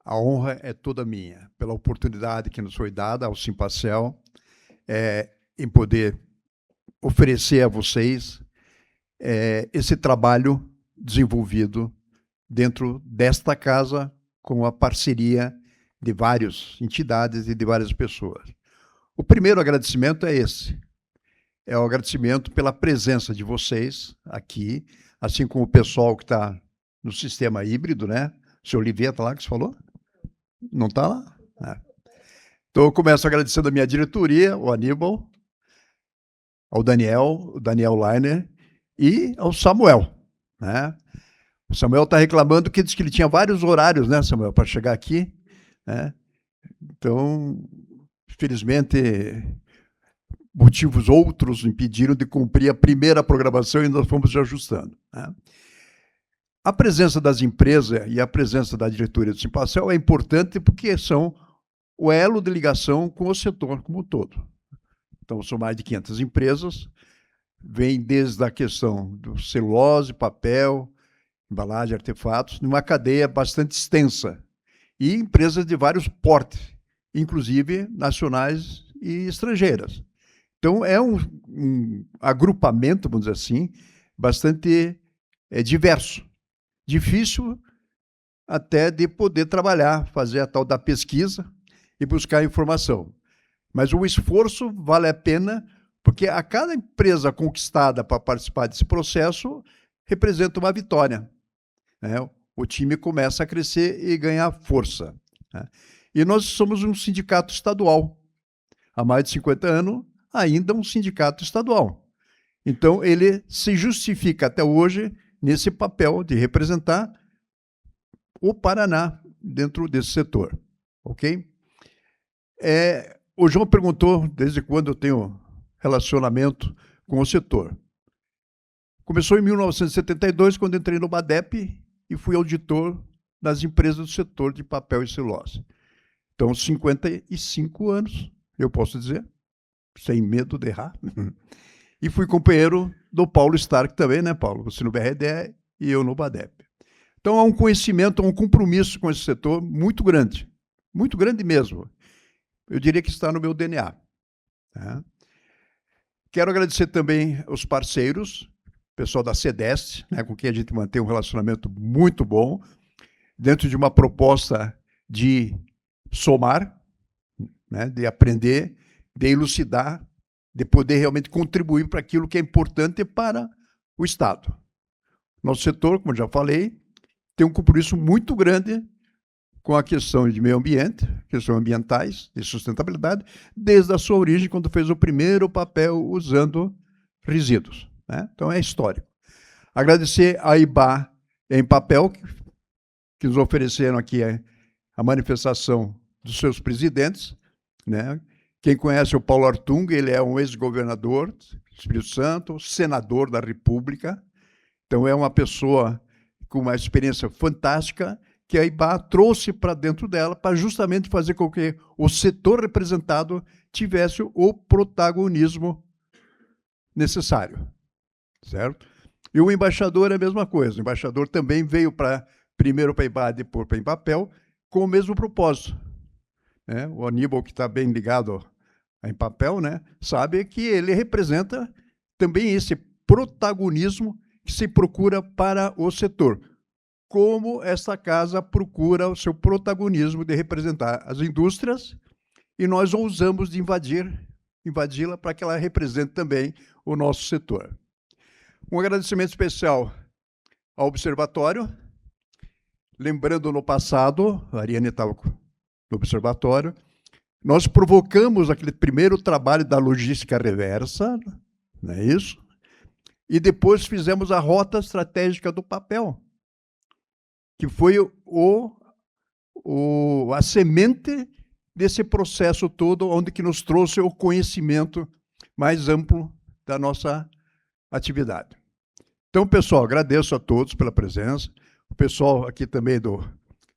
Speaker 3: A honra é toda minha, pela oportunidade que nos foi dada ao Simpacel, em poder oferecer a vocês esse trabalho desenvolvido dentro desta casa, com a parceria de várias entidades e de várias pessoas. O primeiro agradecimento é esse, é o agradecimento pela presença de vocês aqui, assim como o pessoal que está no sistema híbrido, né? O senhor Oliveira está lá, que você falou? Não está lá? Então, eu começo agradecendo a minha diretoria, o Aníbal, ao Daniel, o Daniel Leiner, e ao Samuel, né? O Samuel está reclamando que diz que ele tinha vários horários, né, Samuel, para chegar aqui, né? Então, infelizmente, motivos outros impediram de cumprir a primeira programação e nós fomos ajustando, né? A presença das empresas e a presença da diretoria do Simpacel é importante porque são o elo de ligação com o setor como um todo. Então, são mais de 500 empresas, vem desde a questão do celulose, papel, embalagem, artefatos, numa cadeia bastante extensa, e empresas de vários portes, inclusive nacionais e estrangeiras. Então, é um agrupamento, vamos dizer assim, bastante diverso. Difícil até de poder trabalhar, fazer a tal da pesquisa e buscar informação. Mas o esforço vale a pena, porque a cada empresa conquistada para participar desse processo representa uma vitória, né? O time começa a crescer e ganhar força, né? E nós somos um sindicato estadual. Há mais de 50 anos, ainda um sindicato estadual. Então, ele se justifica até hoje nesse papel de representar o Paraná dentro desse setor, ok? O João perguntou desde quando eu tenho relacionamento com o setor. Começou em 1972, quando entrei no BADEP e fui auditor das empresas do setor de papel e celulose. Então, 55 anos, eu posso dizer, sem medo de errar. E fui companheiro do Paulo Stark também, né, Paulo? Você no BRDE e eu no BADEP. Então, há um conhecimento, há um compromisso com esse setor muito grande mesmo. Eu diria que está no meu DNA. Tá? Quero agradecer também aos parceiros, pessoal da CEDEST, né, com quem a gente mantém um relacionamento muito bom, dentro de uma proposta de somar, né, de aprender, de elucidar, de poder realmente contribuir para aquilo que é importante para o Estado. Nosso setor, como já falei, tem um compromisso muito grande com a questão de meio ambiente, questões ambientais, de sustentabilidade, desde a sua origem, quando fez o primeiro papel usando resíduos, né? Então, é histórico. Agradecer a IBA em papel, que nos ofereceram aqui a manifestação dos seus presidentes, né? Quem conhece o Paulo Artung, ele é um ex-governador do Espírito Santo, senador da República, então é uma pessoa com uma experiência fantástica que a IBA trouxe para dentro dela para justamente fazer com que o setor representado tivesse o protagonismo necessário, certo? E o embaixador é a mesma coisa. O embaixador também veio primeiro para a IBA, depois para em papel, com o mesmo propósito, né? O Aníbal, que está bem ligado em papel, né, sabe que ele representa também esse protagonismo que se procura para o setor. Como esta casa procura o seu protagonismo de representar as indústrias, e nós ousamos de invadi-la para que ela represente também o nosso setor. Um agradecimento especial ao Observatório. Lembrando, no passado, a Ariane estava no Observatório, nós provocamos aquele primeiro trabalho da logística reversa, não é isso? E depois fizemos a rota estratégica do papel, que foi a semente desse processo todo, onde que nos trouxe o conhecimento mais amplo da nossa atividade. Então, pessoal, agradeço a todos pela presença, o pessoal aqui também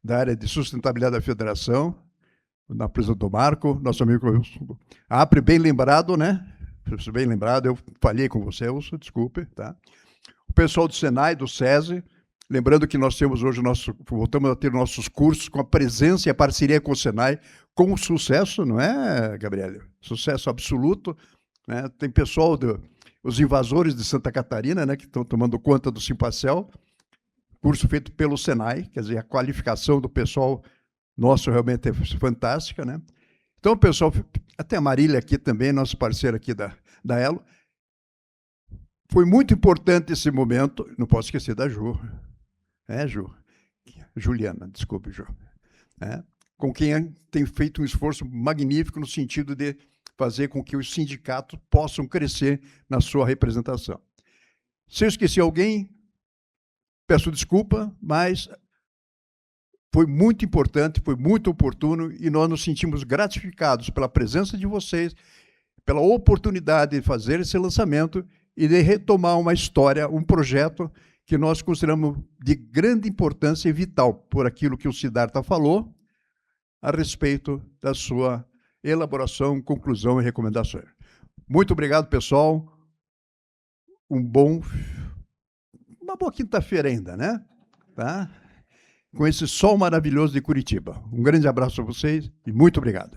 Speaker 3: da área de sustentabilidade da Federação, na presença do Marco, nosso amigo Apre, bem lembrado, né? Bem lembrado, eu falhei com você, Wilson, desculpe, tá? O pessoal do Senai, do SESI, lembrando que nós temos hoje voltamos a ter nossos cursos com a presença e a parceria com o Senai, com sucesso, não é, Gabriela? Sucesso absoluto, né? Tem pessoal, os invasores de Santa Catarina, né, que estão tomando conta do Simpacel, curso feito pelo Senai, quer dizer, a qualificação do pessoal nosso realmente é fantástica, né? Então, pessoal, até a Marília aqui também, nosso parceiro aqui da Elo, foi muito importante esse momento, não posso esquecer da Ju, Juliana, desculpe, Ju, com quem tem feito um esforço magnífico no sentido de fazer com que os sindicatos possam crescer na sua representação. Se eu esqueci alguém, peço desculpa, mas foi muito importante, foi muito oportuno e nós nos sentimos gratificados pela presença de vocês, pela oportunidade de fazer esse lançamento e de retomar uma história, um projeto que nós consideramos de grande importância e vital por aquilo que o Siddhartha falou a respeito da sua elaboração, conclusão e recomendações. Muito obrigado, pessoal. Uma boa quinta-feira ainda, né? Tá? Com esse sol maravilhoso de Curitiba. Um grande abraço a vocês e muito obrigado.